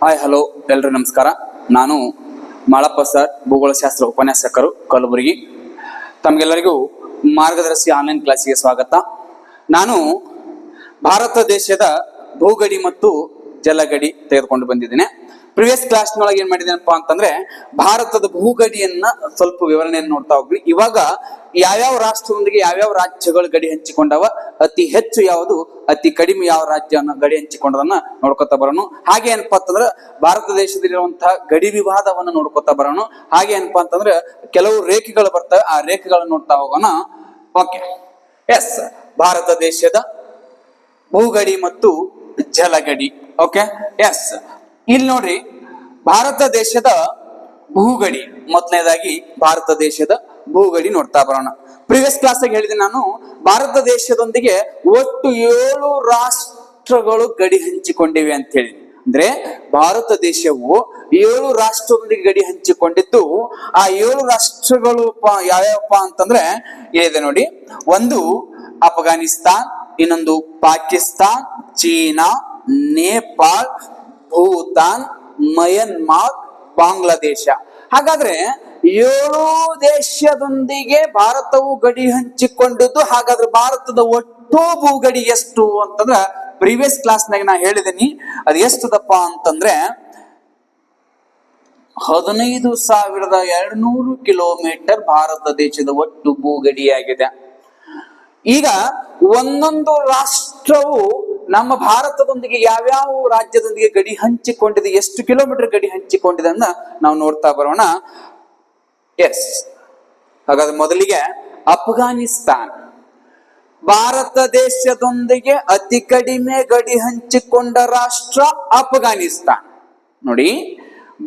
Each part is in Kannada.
ಹಾಯ್ ಹಲೋ ಎಲ್ರು ನಮಸ್ಕಾರ. ನಾನು ಮಾಳಪ್ಪ ಸರ್, ಭೂಗೋಳಶಾಸ್ತ್ರ ಉಪನ್ಯಾಸಕರು, ಕಲಬುರಗಿ. ತಮಗೆಲ್ಲರಿಗೂ ಮಾರ್ಗದರ್ಶಿ ಆನ್ಲೈನ್ ಕ್ಲಾಸಿಗೆ ಸ್ವಾಗತ. ನಾನು ಭಾರತ ದೇಶದ ಭೂಗಡಿ ಮತ್ತು ಜಲಗಡಿ ತೆಗೆದುಕೊಂಡು ಬಂದಿದ್ದೇನೆ. ಪ್ರಿವಿಯಸ್ ಕ್ಲಾಸ್ನೊಳಗೆ ಏನ್ ಮಾಡಿದ್ದೇನಪ್ಪ ಅಂತಂದ್ರೆ ಭಾರತದ ಭೂಗಡಿಯನ್ನ ಸ್ವಲ್ಪ ವಿವರಣೆಯನ್ನು ನೋಡ್ತಾ ಹೋಗ್ವಿ. ಇವಾಗ ಯಾವ್ಯಾವ ರಾಷ್ಟ್ರದೊಂದಿಗೆ ಯಾವ್ಯಾವ ರಾಜ್ಯಗಳು ಗಡಿ ಹಂಚಿಕೊಂಡವ, ಅತಿ ಹೆಚ್ಚು ಯಾವುದು, ಅತಿ ಕಡಿಮೆ ಯಾವ ರಾಜ್ಯನ ಗಡಿ ಹಂಚಿಕೊಂಡದನ್ನ ನೋಡ್ಕೊತಾ ಬರೋಣ. ಹಾಗೆ ಏನಪ್ಪಾ ಅಂತಂದ್ರೆ ಭಾರತ ದೇಶದಲ್ಲಿರುವಂತಹ ಗಡಿ ವಿವಾದವನ್ನ ನೋಡ್ಕೊತಾ ಬರೋಣ. ಹಾಗೆ ಏನಪ್ಪಾ ಅಂತಂದ್ರೆ ಕೆಲವು ರೇಖೆಗಳು ಬರ್ತವೆ, ಆ ರೇಖೆಗಳನ್ನ ನೋಡ್ತಾ ಹೋಗೋಣ. ಓಕೆ, ಎಸ್, ಭಾರತ ದೇಶದ ಭೂಗಡಿ ಮತ್ತು ಜಲಗಡಿ. ಓಕೆ, ಎಸ್, ಇಲ್ಲಿ ನೋಡ್ರಿ, ಭಾರತ ದೇಶದ ಭೂಗಡಿ. ಮೊದಲನೇದಾಗಿ ಭಾರತ ದೇಶದ ಭೂಗಡಿ ನೋಡ್ತಾ ಬರೋಣ. ಪ್ರಿವಿಯಸ್ ಕ್ಲಾಸ್ ಆಗಿ ಹೇಳಿದೆ ನಾನು, ಭಾರತ ದೇಶದೊಂದಿಗೆ ಒಟ್ಟು 7 ರಾಷ್ಟ್ರಗಳು ಗಡಿ ಹಂಚಿಕೊಂಡಿವೆ ಅಂತ ಹೇಳಿ. ಅಂದ್ರೆ ಭಾರತ ದೇಶವು 7 ರಾಷ್ಟ್ರದೊಂದಿಗೆ ಗಡಿ ಹಂಚಿಕೊಂಡಿದ್ದು. ಆ 7 ರಾಷ್ಟ್ರಗಳು ಯಾವ್ಯಾವಪ್ಪ ಅಂತಂದ್ರೆ ಇದೆ ನೋಡಿ. ಒಂದು ಅಫ್ಘಾನಿಸ್ತಾನ್, ಇನ್ನೊಂದು ಪಾಕಿಸ್ತಾನ್, ಚೀನಾ, ನೇಪಾಳ್, ಭೂತಾನ್, ಮಯನ್ಮಾರ್, ಬಾಂಗ್ಲಾದೇಶ. ಹಾಗಾದ್ರೆ 7 ದೇಶದೊಂದಿಗೆ ಭಾರತವು ಗಡಿ ಹಂಚಿಕೊಂಡಿದ್ದು. ಹಾಗಾದ್ರೆ ಭಾರತದ ಒಟ್ಟು ಭೂಗಡಿ ಎಷ್ಟು ಅಂತಂದ್ರ ಪ್ರೀವಿಯಸ್ ಕ್ಲಾಸ್ನಾಗ ನಾ ಹೇಳಿದೀನಿ. ಅದು ಎಷ್ಟದಪ್ಪ ಅಂತಂದ್ರೆ 15,200 ಕಿಲೋಮೀಟರ್ ಭಾರತ ದೇಶದ ಒಟ್ಟು ಭೂಗಡಿಯಾಗಿದೆ. ಈಗ ಒಂದೊಂದು ರಾಷ್ಟ್ರವು ನಮ್ಮ ಭಾರತದೊಂದಿಗೆ ಯಾವ್ಯಾವ ರಾಜ್ಯದೊಂದಿಗೆ ಗಡಿ ಹಂಚಿಕೊಂಡಿದೆ, ಎಷ್ಟು ಕಿಲೋಮೀಟರ್ ಗಡಿ ಹಂಚಿಕೊಂಡಿದೆ ಅಂತ ನಾವು ನೋಡ್ತಾ ಬರೋಣ. ಎಸ್, ಹಾಗಾದ್ರೆ ಮೊದಲಿಗೆ ಅಫ್ಘಾನಿಸ್ತಾನ್. ಭಾರತ ದೇಶದೊಂದಿಗೆ ಅತಿ ಕಡಿಮೆ ಗಡಿ ಹಂಚಿಕೊಂಡ ರಾಷ್ಟ್ರ ಅಫ್ಘಾನಿಸ್ತಾನ್. ನೋಡಿ,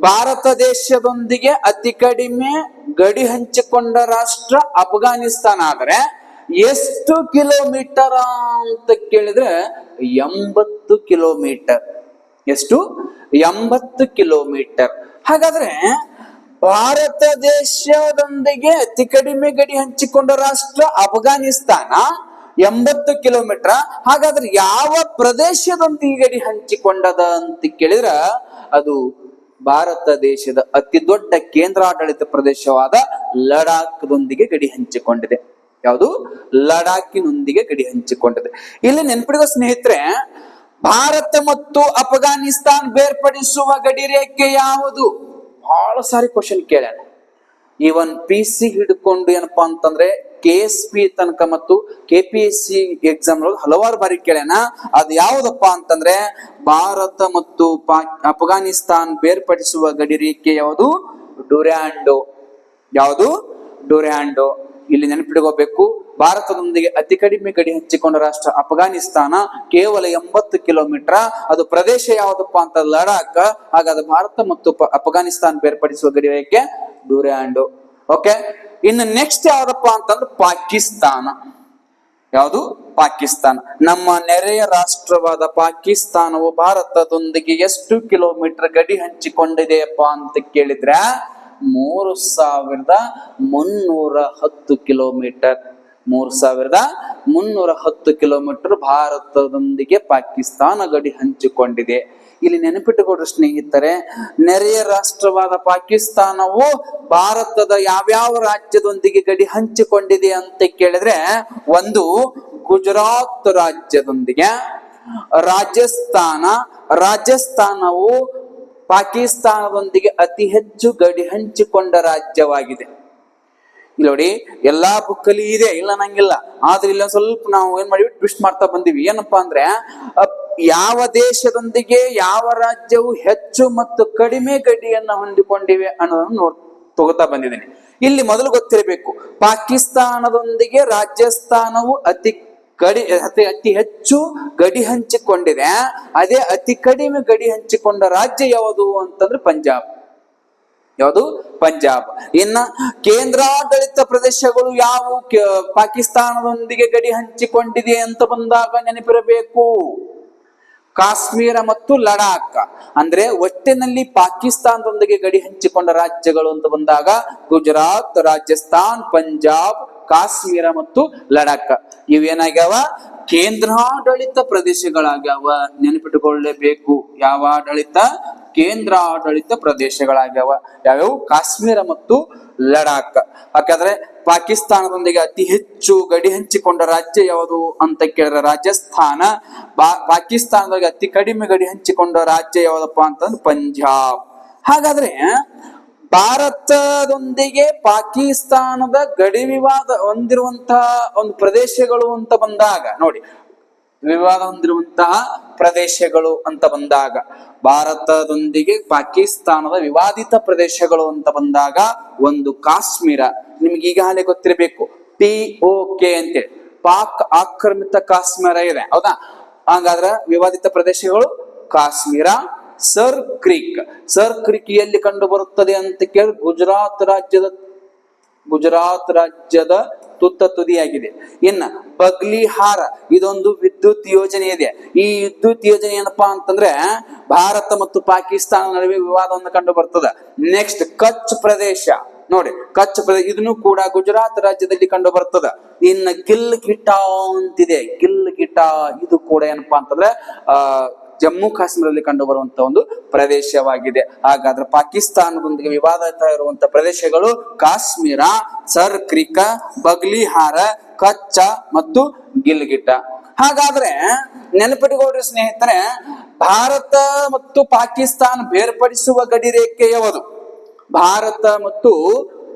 ಭಾರತ ದೇಶದೊಂದಿಗೆ ಅತಿ ಕಡಿಮೆ ಗಡಿ ಹಂಚಿಕೊಂಡ ರಾಷ್ಟ್ರ ಅಫ್ಘಾನಿಸ್ತಾನ್. ಆದರೆ ಎಷ್ಟು ಕಿಲೋಮೀಟರ್ ಅಂತ ಕೇಳಿದ್ರೆ 80 ಕಿಲೋಮೀಟರ್. ಎಷ್ಟು? 80 ಕಿಲೋಮೀಟರ್. ಹಾಗಾದ್ರೆ ಭಾರತ ದೇಶದೊಂದಿಗೆ ಅತಿ ಕಡಿಮೆ ಗಡಿ ಹಂಚಿಕೊಂಡ ರಾಷ್ಟ್ರ ಅಫ್ಘಾನಿಸ್ತಾನ, 80 ಕಿಲೋಮೀಟರ್. ಹಾಗಾದ್ರೆ ಯಾವ ಪ್ರದೇಶದೊಂದಿಗೆ ಗಡಿ ಹಂಚಿಕೊಂಡದ ಅಂತ ಕೇಳಿದ್ರ ಅದು ಭಾರತ ದೇಶದ ಅತಿ ದೊಡ್ಡ ಕೇಂದ್ರಾಡಳಿತ ಪ್ರದೇಶವಾದ ಲಡಾಖ್ದೊಂದಿಗೆ ಗಡಿ ಹಂಚಿಕೊಂಡಿದೆ. ಯಾವುದು? ಲಡಾಖಿನೊಂದಿಗೆ ಗಡಿ ಹಂಚಿಕೊಂಡಿದೆ. ಇಲ್ಲಿ ನೆನಪಿಡುವ ಸ್ನೇಹಿತರೆ, ಭಾರತ ಮತ್ತು ಅಫ್ಘಾನಿಸ್ತಾನ್ ಬೇರ್ಪಡಿಸುವ ಗಡಿ ರೇಖೆ ಯಾವುದು? ಬಹಳ ಸಾರಿ ಕ್ವಶನ್ ಕೇಳ್ಯಾನ. ಇವನ್ PC ಹಿಡ್ಕೊಂಡು ಏನಪ್ಪಾ ಅಂತಂದ್ರೆ KSP ತನಕ ಮತ್ತು KPSC ಎಕ್ಸಾಮ್ ಹಲವಾರು ಬಾರಿ ಕೇಳ್ಯಾನ. ಅದು ಯಾವ್ದಪ್ಪ ಅಂತಂದ್ರೆ ಭಾರತ ಮತ್ತು ಅಫ್ಘಾನಿಸ್ತಾನ್ ಬೇರ್ಪಡಿಸುವ ಗಡಿ ರೇಖೆ ಯಾವುದು? ಡುರ್ಯಾಂಡೋ. ಯಾವುದು? ಡುರ್ಯಾಂಡೋ. ಇಲ್ಲಿ ನೆನಪಿಟ್ಕೋಬೇಕು, ಭಾರತದೊಂದಿಗೆ ಅತಿ ಕಡಿಮೆ ಗಡಿ ಹಂಚಿಕೊಂಡ ರಾಷ್ಟ್ರ ಅಫ್ಘಾನಿಸ್ತಾನ, ಕೇವಲ 80 ಕಿಲೋಮೀಟರ್. ಅದು ಪ್ರದೇಶ ಯಾವ್ದಪ್ಪ ಅಂತ ಲಡಾಖ್. ಹಾಗಾದ್ರೆ ಭಾರತ ಮತ್ತು ಅಫ್ಘಾನಿಸ್ತಾನ್ ಬೇರ್ಪಡಿಸುವ ಗಡಿ ರೇಖೆ ಡುರ್ಯಾಂಡೋ. ಓಕೆ, ಇನ್ನು ನೆಕ್ಸ್ಟ್ ಯಾವ್ದಪ್ಪ ಅಂತಂದ್ರೆ ಪಾಕಿಸ್ತಾನ. ಯಾವುದು? ಪಾಕಿಸ್ತಾನ. ನಮ್ಮ ನೆರೆಯ ರಾಷ್ಟ್ರವಾದ ಪಾಕಿಸ್ತಾನವು ಭಾರತದೊಂದಿಗೆ ಎಷ್ಟು ಕಿಲೋಮೀಟರ್ ಗಡಿ ಹಂಚಿಕೊಂಡಿದೆಯಪ್ಪ ಅಂತ ಕೇಳಿದ್ರೆ 3,310 ಕಿಲೋಮೀಟರ್. 3,310 ಕಿಲೋಮೀಟರ್ ಭಾರತದೊಂದಿಗೆ ಪಾಕಿಸ್ತಾನ ಗಡಿ ಹಂಚಿಕೊಂಡಿದೆ. ಇಲ್ಲಿ ನೆನಪಿಟ್ಟುಕೊಡ್ರಿ ಸ್ನೇಹಿತರೆ, ನೆರೆಯ ರಾಷ್ಟ್ರವಾದ ಪಾಕಿಸ್ತಾನವು ಭಾರತದ ಯಾವ್ಯಾವ ರಾಜ್ಯದೊಂದಿಗೆ ಗಡಿ ಹಂಚಿಕೊಂಡಿದೆ ಅಂತ ಕೇಳಿದ್ರೆ, ಒಂದು ಗುಜರಾತ್ ರಾಜ್ಯದೊಂದಿಗೆ, ರಾಜಸ್ಥಾನವು ಪಾಕಿಸ್ತಾನದೊಂದಿಗೆ ಅತಿ ಹೆಚ್ಚು ಗಡಿ ಹಂಚಿಕೊಂಡ ರಾಜ್ಯವಾಗಿದೆ. ಇಲ್ಲಿ ನೋಡಿ, ಎಲ್ಲಾ ಬುಕ್ಕಲ್ಲಿ ಇದೆ, ಇಲ್ಲ ನಂಗಿಲ್ಲ. ಆದ್ರೆ ಇಲ್ಲ ಸ್ವಲ್ಪ ನಾವು ಏನ್ ಮಾಡಿವಿ, ಟ್ವಿಸ್ಟ್ ಮಾಡ್ತಾ ಬಂದಿವಿ. ಏನಪ್ಪಾ ಅಂದ್ರೆ ಯಾವ ದೇಶದೊಂದಿಗೆ ಯಾವ ರಾಜ್ಯವು ಹೆಚ್ಚು ಮತ್ತು ಕಡಿಮೆ ಗಡಿಯನ್ನ ಹೊಂದಿಕೊಂಡಿವೆ ಅನ್ನೋದನ್ನು ತಗೋತಾ ಬಂದಿದ್ದೀನಿ. ಇಲ್ಲಿ ಮೊದಲು ಗೊತ್ತಿರಬೇಕು, ಪಾಕಿಸ್ತಾನದೊಂದಿಗೆ ರಾಜಸ್ಥಾನವು ಅತಿ ಹೆಚ್ಚು ಗಡಿ ಹಂಚಿಕೊಂಡಿದೆ. ಅದೇ ಅತಿ ಕಡಿಮೆ ಗಡಿ ಹಂಚಿಕೊಂಡ ರಾಜ್ಯ ಯಾವುದು ಅಂತಂದ್ರೆ ಪಂಜಾಬ್. ಯಾವುದು? ಪಂಜಾಬ್. ಇನ್ನ ಕೇಂದ್ರಾಡಳಿತ ಪ್ರದೇಶಗಳು ಯಾವುವು ಪಾಕಿಸ್ತಾನದೊಂದಿಗೆ ಗಡಿ ಹಂಚಿಕೊಂಡಿದೆ ಅಂತ ಬಂದಾಗ ನೆನಪಿರಬೇಕು, ಕಾಶ್ಮೀರ ಮತ್ತು ಲಡಾಖ್. ಅಂದ್ರೆ ಒಟ್ಟಿನಲ್ಲಿ ಪಾಕಿಸ್ತಾನದೊಂದಿಗೆ ಗಡಿ ಹಂಚಿಕೊಂಡ ರಾಜ್ಯಗಳು ಅಂತ ಬಂದಾಗ ಗುಜರಾತ್, ರಾಜಸ್ಥಾನ್, ಪಂಜಾಬ್, ಕಾಶ್ಮೀರ ಮತ್ತು ಲಡಾಖ್ ಇವೇನಾಗ್ಯಾವ ಕೇಂದ್ರಾಡಳಿತ ಪ್ರದೇಶಗಳಾಗ್ಯಾವ. ನೆನಪಿಟ್ಟುಕೊಳ್ಳಲೇಬೇಕು. ಯಾವ ಆಡಳಿತ? ಕೇಂದ್ರಾಡಳಿತ ಪ್ರದೇಶಗಳಾಗ್ಯಾವ. ಯಾವ್ಯಾವು? ಕಾಶ್ಮೀರ ಮತ್ತು ಲಡಾಖ್. ಯಾಕಂದ್ರೆ ಪಾಕಿಸ್ತಾನದೊಂದಿಗೆ ಅತಿ ಹೆಚ್ಚು ಗಡಿ ಹಂಚಿಕೊಂಡ ರಾಜ್ಯ ಯಾವುದು ಅಂತ ಕೇಳಿದ್ರೆ ರಾಜಸ್ಥಾನ. ಪಾಕಿಸ್ತಾನದೊಂದಿಗೆ ಅತಿ ಕಡಿಮೆ ಗಡಿ ಹಂಚಿಕೊಂಡ ರಾಜ್ಯ ಯಾವ್ದಪ್ಪ ಅಂತಂದ್ರೆ ಪಂಜಾಬ್. ಹಾಗಾದ್ರೆ ಭಾರತದೊಂದಿಗೆ ಪಾಕಿಸ್ತಾನದ ಗಡಿ ವಿವಾದ ಹೊಂದಿರುವಂತಹ ಒಂದು ಪ್ರದೇಶಗಳು ಅಂತ ಬಂದಾಗ ನೋಡಿ, ವಿವಾದ ಹೊಂದಿರುವಂತಹ ಪ್ರದೇಶಗಳು ಅಂತ ಬಂದಾಗ, ಭಾರತದೊಂದಿಗೆ ಪಾಕಿಸ್ತಾನದ ವಿವಾದಿತ ಪ್ರದೇಶಗಳು ಅಂತ ಬಂದಾಗ ಒಂದು ಕಾಶ್ಮೀರ. ನಿಮ್ಗೆ ಈಗಾಗಲೇ ಗೊತ್ತಿರಬೇಕು, POK ಅಂತೇಳಿ, ಪಾಕ್ ಆಕ್ರಮಿತ ಕಾಶ್ಮೀರ ಇದೆ, ಹೌದಾ? ಹಾಗಾದ್ರೆ ವಿವಾದಿತ ಪ್ರದೇಶಗಳು ಕಾಶ್ಮೀರ. ಸರ್ ಕ್ರೀಕ್ ಎಲ್ಲಿ ಕಂಡು ಬರುತ್ತದೆ ಅಂತ ಕೇಳಿ ಗುಜರಾತ್ ರಾಜ್ಯದ ತುತ್ತ ತುದಿಯಾಗಿದೆ. ಇನ್ನ ಬಗ್ಲಿಹಾರ, ಇದೊಂದು ವಿದ್ಯುತ್ ಯೋಜನೆ ಇದೆ. ಈ ವಿದ್ಯುತ್ ಯೋಜನೆ ಏನಪ್ಪಾ ಅಂತಂದ್ರೆ ಭಾರತ ಮತ್ತು ಪಾಕಿಸ್ತಾನ ನಡುವೆ ವಿವಾದವನ್ನು ಕಂಡು ಬರ್ತದೆ. ನೆಕ್ಸ್ಟ್ ಕಚ್ ಪ್ರದೇಶ ನೋಡಿ, ಕಚ್ ಪ್ರದೇಶ ಇದನ್ನು ಕೂಡ ಗುಜರಾತ್ ರಾಜ್ಯದಲ್ಲಿ ಕಂಡು ಬರ್ತದ. ಇನ್ನು ಗಿಲ್ಗಿಟ ಅಂತಿದೆ, ಗಿಲ್ಗಿಟ ಇದು ಕೂಡ ಏನಪ್ಪಾ ಅಂತಂದ್ರೆ ಜಮ್ಮು ಕಾಶ್ಮೀರದಲ್ಲಿ ಕಂಡು ಬರುವಂತಹ ಒಂದು ಪ್ರದೇಶವಾಗಿದೆ. ಹಾಗಾದ್ರೆ ಪಾಕಿಸ್ತಾನದೊಂದಿಗೆ ವಿವಾದ ಇರುವಂತ ಪ್ರದೇಶಗಳು ಕಾಶ್ಮೀರ, ಸರ್ ಕ್ರೀಕ್, ಬಗ್ಲಿಹಾರ, ಕಚ್ಚ ಮತ್ತು ಗಿಲ್ಗಿಟ. ಹಾಗಾದ್ರೆ ನೆನಪಿಟ್ಟುಕೊಳ್ಳಿ ಸ್ನೇಹಿತರೆ, ಭಾರತ ಮತ್ತು ಪಾಕಿಸ್ತಾನ ಬೇರ್ಪಡಿಸುವ ಗಡಿ ರೇಖೆ ಯಾವುದು? ಭಾರತ ಮತ್ತು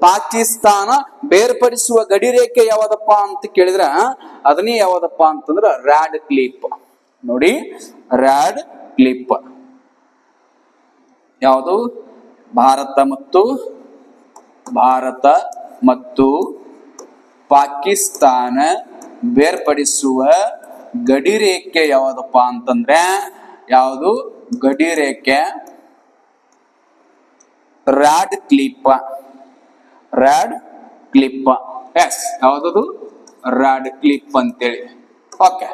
ಪಾಕಿಸ್ತಾನ ಬೇರ್ಪಡಿಸುವ ಗಡಿ ರೇಖೆ ಯಾವದಪ್ಪ ಅಂತ ಕೇಳಿದ್ರ ಅದನ್ನೇ ಯಾವದಪ್ಪ ಅಂತಂದ್ರ ರ್ಯಾಡ್ ಕ್ಲಿಪ್. ನೋಡಿ, ರ್ಯಾಡ್ ಕ್ಲಿಪ್ ಯಾವುದು? ಭಾರತ ಮತ್ತು ಪಾಕಿಸ್ತಾನ ಬೇರ್ಪಡಿಸುವ ಗಡಿ ರೇಖೆ ಯಾವದಪ್ಪ ಅಂತಂದ್ರೆ ಯಾವುದು? ಗಡಿ ರೇಖೆ ರ್ಯಾಡ್ ಕ್ಲಿಪ್. ಎಸ್, ಯಾವ್ದದು? ರ್ಯಾಡ್ ಕ್ಲಿಪ್ ಅಂತೇಳಿ. ಓಕೆ,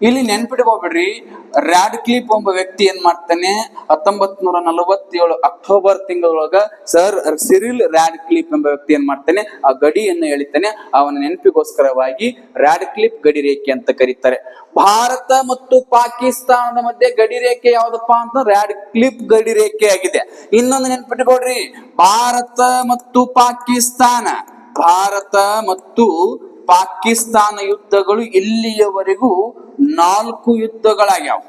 ಇಲ್ಲಿ ನೆನ್ಪಿಟ್ಕೋಬಿಡ್ರಿ, ರ್ಯಾಡ್ ಕ್ಲಿಪ್ ಒಬ್ಬ ವ್ಯಕ್ತಿ ಏನ್ ಮಾಡ್ತಾನೆ, 1947 ಅಕ್ಟೋಬರ್ ತಿಂಗಳೊಳಗ ಸರ್ ಸಿರಿಲ್ ರ್ಯಾಡ್ ಕ್ಲಿಪ್ ಎಂಬ ವ್ಯಕ್ತಿ ಏನ್ ಮಾಡ್ತಾನೆ, ಆ ಗಡಿಯನ್ನು ಎಳಿತಾನೆ. ಅವನ ನೆನಪಿಗೋಸ್ಕರವಾಗಿ ರ್ಯಾಡ್ ಕ್ಲಿಪ್ ಗಡಿ ರೇಖೆ ಅಂತ ಕರೀತಾರೆ. ಭಾರತ ಮತ್ತು ಪಾಕಿಸ್ತಾನದ ಮಧ್ಯೆ ಗಡಿ ರೇಖೆ ಯಾವ್ದಪ್ಪ ಅಂತ ರ್ಯಾಡ್ ಕ್ಲಿಪ್ ಗಡಿ ರೇಖೆ ಆಗಿದೆ. ಇನ್ನೊಂದು ನೆನ್ಪಿಟ್ಕೊಡ್ರಿ, ಭಾರತ ಮತ್ತು ಪಾಕಿಸ್ತಾನ ಯುದ್ಧಗಳು ಇಲ್ಲಿಯವರೆಗೂ 4 ಯುದ್ಧಗಳಾಗ್ಯಾವ.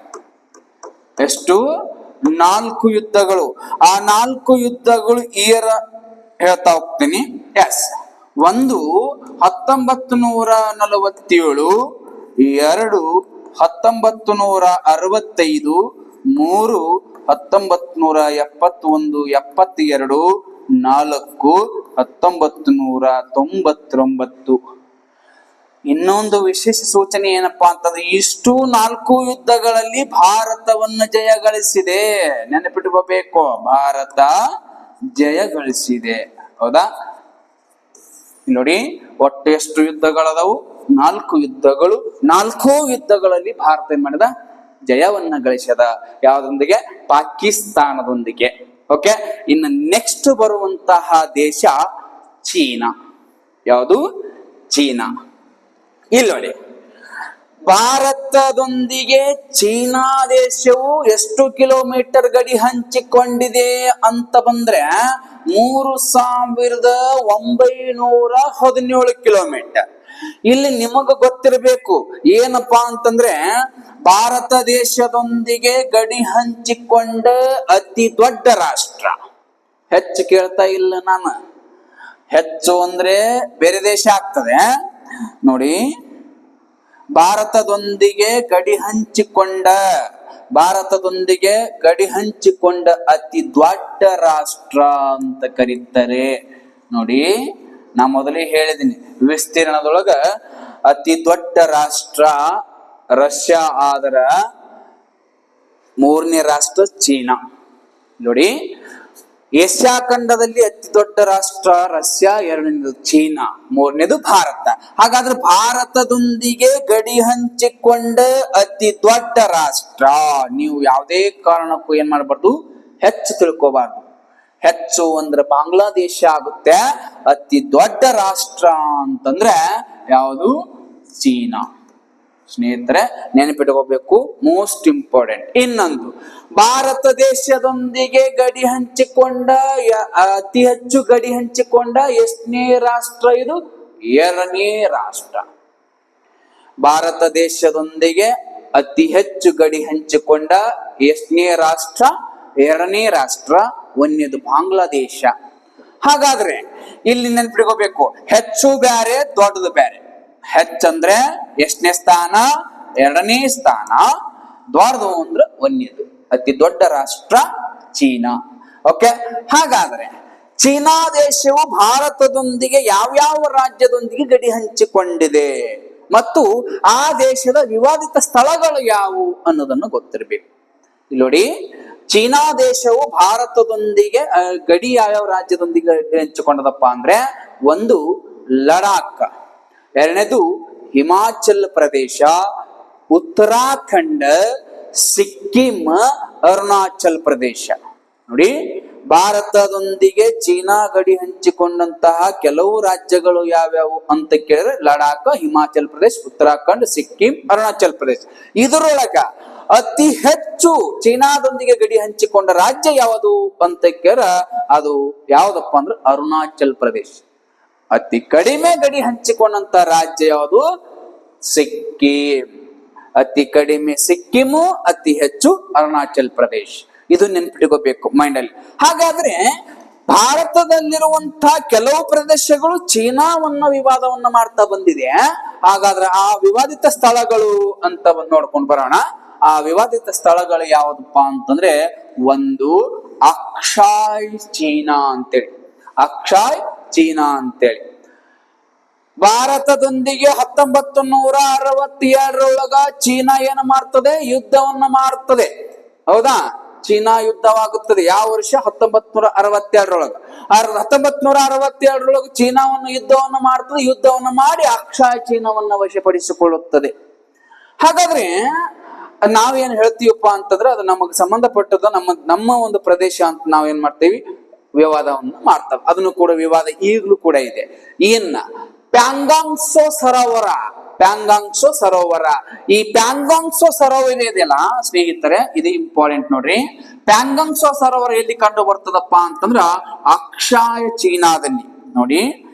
ಎಷ್ಟು? 4 ಯುದ್ಧಗಳು. ಆ 4 ಯುದ್ಧಗಳು ಇಯರ್ ಹೇಳ್ತಾ ಹೋಗ್ತೀನಿ. ಎಸ್, ಒಂದು 1947, 2 1965, 3 1971, 72, 4 1999. ಇನ್ನೊಂದು ವಿಶೇಷ ಸೂಚನೆ ಏನಪ್ಪಾ ಅಂತಂದ್ರೆ ಇಷ್ಟು 4 ಯುದ್ಧಗಳಲ್ಲಿ ಭಾರತವನ್ನು ಜಯಗಳಿಸಿದೆ. ನೆನಪಿಟ್ಕೋಬೇಕು, ಭಾರತ ಜಯಗಳಿಸಿದೆ. ಹೌದಾ? ನೋಡಿ, ಒಟ್ಟು ಎಷ್ಟು ಯುದ್ಧಗಳದಾವು? 4 ಯುದ್ಧಗಳು. 4 ಯುದ್ಧಗಳಲ್ಲಿ ಭಾರತ ಏನ್ ಮಾಡಿದ? ಜಯವನ್ನ ಗಳಿಸದ. ಯಾವ್ದೊಂದಿಗೆ? ಪಾಕಿಸ್ತಾನದೊಂದಿಗೆ. ಓಕೆ, ಇನ್ನು ನೆಕ್ಸ್ಟ್ ಬರುವಂತಹ ದೇಶ ಚೀನಾ. ಯಾವುದು? ಚೀನಾ. ಇಲ್ಲಿ ನೋಡಿ, ಭಾರತದೊಂದಿಗೆ ಚೀನಾ ದೇಶವು ಎಷ್ಟು ಕಿಲೋಮೀಟರ್ ಗಡಿ ಹಂಚಿಕೊಂಡಿದೆ ಅಂತ ಬಂದ್ರೆ 3917 ಕಿಲೋಮೀಟರ್. ಇಲ್ಲಿ ನಿಮಗ ಗೊತ್ತಿರಬೇಕು ಏನಪ್ಪಾ ಅಂತಂದ್ರೆ ಭಾರತ ದೇಶದೊಂದಿಗೆ ಗಡಿ ಹಂಚಿಕೊಂಡ ಅತಿ ದೊಡ್ಡ ರಾಷ್ಟ್ರ. ಹೆಚ್ಚು ಕೇಳ್ತಾ ಇಲ್ಲ ನಾನು, ಹೆಚ್ಚು ಅಂದ್ರೆ ಬೇರೆ ದೇಶ ಆಗ್ತದೆ ನೋಡಿ. ಭಾರತದೊಂದಿಗೆ ಗಡಿ ಹಂಚಿಕೊಂಡ ಅತಿ ದೊಡ್ಡ ರಾಷ್ಟ್ರ ಅಂತ ಕರೀತಾರೆ. ನೋಡಿ, ನಾ ಮೊದಲೇ ಹೇಳಿದ್ದೀನಿ, ವಿಸ್ತೀರ್ಣದೊಳಗ ಅತಿ ದೊಡ್ಡ ರಾಷ್ಟ್ರ ರಷ್ಯಾ, ಆದರ 3ನೇ ರಾಷ್ಟ್ರ ಚೀನಾ. ನೋಡಿ, ಏಷ್ಯಾ ಖಂಡದಲ್ಲಿ ಅತಿ ದೊಡ್ಡ ರಾಷ್ಟ್ರ ರಷ್ಯಾ, 2ನೇದು ಚೀನಾ, 3ನೇದು ಭಾರತ. ಹಾಗಾದ್ರೆ ಭಾರತದೊಂದಿಗೆ ಗಡಿ ಹಂಚಿಕೊಂಡ ಅತಿ ದೊಡ್ಡ ರಾಷ್ಟ್ರ. ನೀವು ಯಾವುದೇ ಕಾರಣಕ್ಕೂ ಏನ್ ಮಾಡಬಾರ್ದು, ಹೆಚ್ಚು ತಿಳ್ಕೋಬಾರ್ದು. ಹೆಚ್ಚು ಅಂದ್ರೆ ಬಾಂಗ್ಲಾದೇಶ ಆಗುತ್ತೆ. ಅತಿ ದೊಡ್ಡ ರಾಷ್ಟ್ರ ಅಂತಂದ್ರೆ ಯಾವುದು? ಚೀನಾ. ಸ್ನೇಹಿತರೆ ನೆನಪಿಟ್ಕೋಬೇಕು, ಮೋಸ್ಟ್ ಇಂಪಾರ್ಟೆಂಟ್. ಇನ್ನೊಂದು, ಭಾರತ ದೇಶದೊಂದಿಗೆ ಗಡಿ ಹಂಚಿಕೊಂಡ ಅತಿ ಹೆಚ್ಚು ಗಡಿ ಹಂಚಿಕೊಂಡ ಎಷ್ಟನೇ ರಾಷ್ಟ್ರ ಇದು? 2ನೇ ರಾಷ್ಟ್ರ. ಭಾರತ ದೇಶದೊಂದಿಗೆ ಅತಿ ಹೆಚ್ಚು ಗಡಿ ಹಂಚಿಕೊಂಡ ಎಷ್ಟನೇ ರಾಷ್ಟ್ರ? 2ನೇ ರಾಷ್ಟ್ರ. ಒಂದನೇದು ಬಾಂಗ್ಲಾದೇಶ. ಹಾಗಾದ್ರೆ ಇಲ್ಲಿ ನೆನ್ಪಿಟ್ಕೋಬೇಕು, ಹೆಚ್ಚು ಬ್ಯಾರೆ ದೊಡ್ಡದು ಬ್ಯಾರೆ. ಹೆಚ್ಚಂದ್ರೆ ಎಷ್ಟನೇ ಸ್ಥಾನ? 2ನೇ ಸ್ಥಾನ. ದೊಡ್ಡದು ಅಂದ್ರೆ ಒಂದನೇದು. ಅತಿ ದೊಡ್ಡ ರಾಷ್ಟ್ರ ಚೀನಾ. ಓಕೆ, ಹಾಗಾದ್ರೆ ಚೀನಾ ದೇಶವು ಭಾರತದೊಂದಿಗೆ ಯಾವ್ಯಾವ ರಾಜ್ಯದೊಂದಿಗೆ ಗಡಿ ಹಂಚಿಕೊಂಡಿದೆ ಮತ್ತು ಆ ದೇಶದ ವಿವಾದಿತ ಸ್ಥಳಗಳು ಯಾವುವು ಅನ್ನೋದನ್ನು ಗೊತ್ತಿರಬೇಕು. ಇಲ್ಲಿ ನೋಡಿ, ಚೀನಾ ದೇಶವು ಭಾರತದೊಂದಿಗೆ ಗಡಿ ಯಾವ್ಯಾವ ರಾಜ್ಯದೊಂದಿಗೆ ಗಡಿ ಹಂಚಿಕೊಂಡದಪ್ಪ ಅಂದ್ರೆ, ಒಂದು ಲಡಾಖ್, ಎರಡನೇದು ಹಿಮಾಚಲ್ ಪ್ರದೇಶ, ಉತ್ತರಾಖಂಡ, ಸಿಕ್ಕಿಂ, ಅರುಣಾಚಲ್ ಪ್ರದೇಶ. ನೋಡಿ, ಭಾರತದೊಂದಿಗೆ ಚೀನಾ ಗಡಿ ಹಂಚಿಕೊಂಡಂತಹ ಕೆಲವು ರಾಜ್ಯಗಳು ಯಾವ್ಯಾವು ಅಂತ ಕೇಳಿದ್ರೆ ಲಡಾಖ್, ಹಿಮಾಚಲ್ ಪ್ರದೇಶ್, ಉತ್ತರಾಖಂಡ್, ಸಿಕ್ಕಿಂ, ಅರುಣಾಚಲ್ ಪ್ರದೇಶ. ಇದರೊಳಗ ಅತಿ ಹೆಚ್ಚು ಚೀನಾದೊಂದಿಗೆ ಗಡಿ ಹಂಚಿಕೊಂಡ ರಾಜ್ಯ ಯಾವುದು ಅಂತ ಕೇಳಿದ್ರೆ ಅದು ಯಾವ್ದಪ್ಪ ಅಂದ್ರೆ ಅರುಣಾಚಲ್ ಪ್ರದೇಶ್. ಅತಿ ಕಡಿಮೆ ಗಡಿ ಹಂಚಿಕೊಂಡಂತ ರಾಜ್ಯ ಯಾವುದು? ಸಿಕ್ಕಿಂ. ಅತಿ ಕಡಿಮೆ ಸಿಕ್ಕಿಮು, ಅತಿ ಹೆಚ್ಚು ಅರುಣಾಚಲ್ ಪ್ರದೇಶ್. ಇದು ನೆನ್ಪಿಟ್ಕೋಬೇಕು ಮೈಂಡ್ ಅಲ್ಲಿ. ಹಾಗಾದ್ರೆ ಭಾರತದಲ್ಲಿರುವಂತಹ ಕೆಲವು ಪ್ರದೇಶಗಳು ಚೀನಾವನ್ನ ವಿವಾದವನ್ನ ಮಾಡ್ತಾ ಬಂದಿದೆ. ಹಾಗಾದ್ರೆ ಆ ವಿವಾದಿತ ಸ್ಥಳಗಳು ಅಂತ ನೋಡ್ಕೊಂಡು ಬರೋಣ. ಆ ವಿವಾದಿತ ಸ್ಥಳಗಳು ಯಾವ್ದಪ್ಪ ಅಂತಂದ್ರೆ, ಒಂದು ಅಕ್ಷಾಯ್ ಚೀನಾ ಅಂತೇಳಿ. ಅಕ್ಷಾಯ್ ಚೀನಾ ಅಂತೇಳಿ ಭಾರತದೊಂದಿಗೆ 1962 ಚೀನಾ ಏನ ಮಾಡ್ತದೆ? ಯುದ್ಧವನ್ನ ಮಾಡ್ತದೆ. ಹೌದಾ? ಚೀನಾ ಯುದ್ಧವಾಗುತ್ತದೆ. ಯಾವ ವರ್ಷ? 1962. 1962 ಚೀನಾವನ್ನು ಯುದ್ಧವನ್ನು ಮಾಡ್ತದೆ. ಯುದ್ಧವನ್ನು ಮಾಡಿ ಅಕ್ಷಾಯ್ ಚೀನಾವನ್ನ ವಶಪಡಿಸಿಕೊಳ್ಳುತ್ತದೆ. ಹಾಗಾದ್ರೆ ನಾವೇನ್ ಹೇಳ್ತೀವಪ್ಪ ಅಂತಂದ್ರೆ, ಅದು ನಮಗೆ ಸಂಬಂಧಪಟ್ಟದ ನಮ್ಮ ಒಂದು ಪ್ರದೇಶ ಅಂತ ನಾವೇನ್ ಮಾಡ್ತೇವಿ? ವಿವಾದವನ್ನು ಮಾಡ್ತೇವೆ. ಅದನ್ನು ಕೂಡ ವಿವಾದ ಈಗಲೂ ಕೂಡ ಇದೆ. ಇನ್ನ ಪ್ಯಾಂಗಾಂಗ್ಸೋ ಸರೋವರ, ಪ್ಯಾಂಗಾಂಗ್ಸೋ ಸರೋವರ, ಈ ಪ್ಯಾಂಗಾಂಗ್ಸೋ ಸರೋವರ ಇದೆಯಲ್ಲ ಸ್ನೇಹಿತರೆ, ಇದು ಇಂಪಾರ್ಟೆಂಟ್ ನೋಡ್ರಿ. ಪ್ಯಾಂಗಾಂಗ್ಸೋ ಸರೋವರ ಎಲ್ಲಿ ಕಂಡು ಬರ್ತದಪ್ಪ ಅಂತಂದ್ರ ಅಕ್ಷಾಯ್ ಚೀನಾದಲ್ಲಿ. ನೋಡಿ,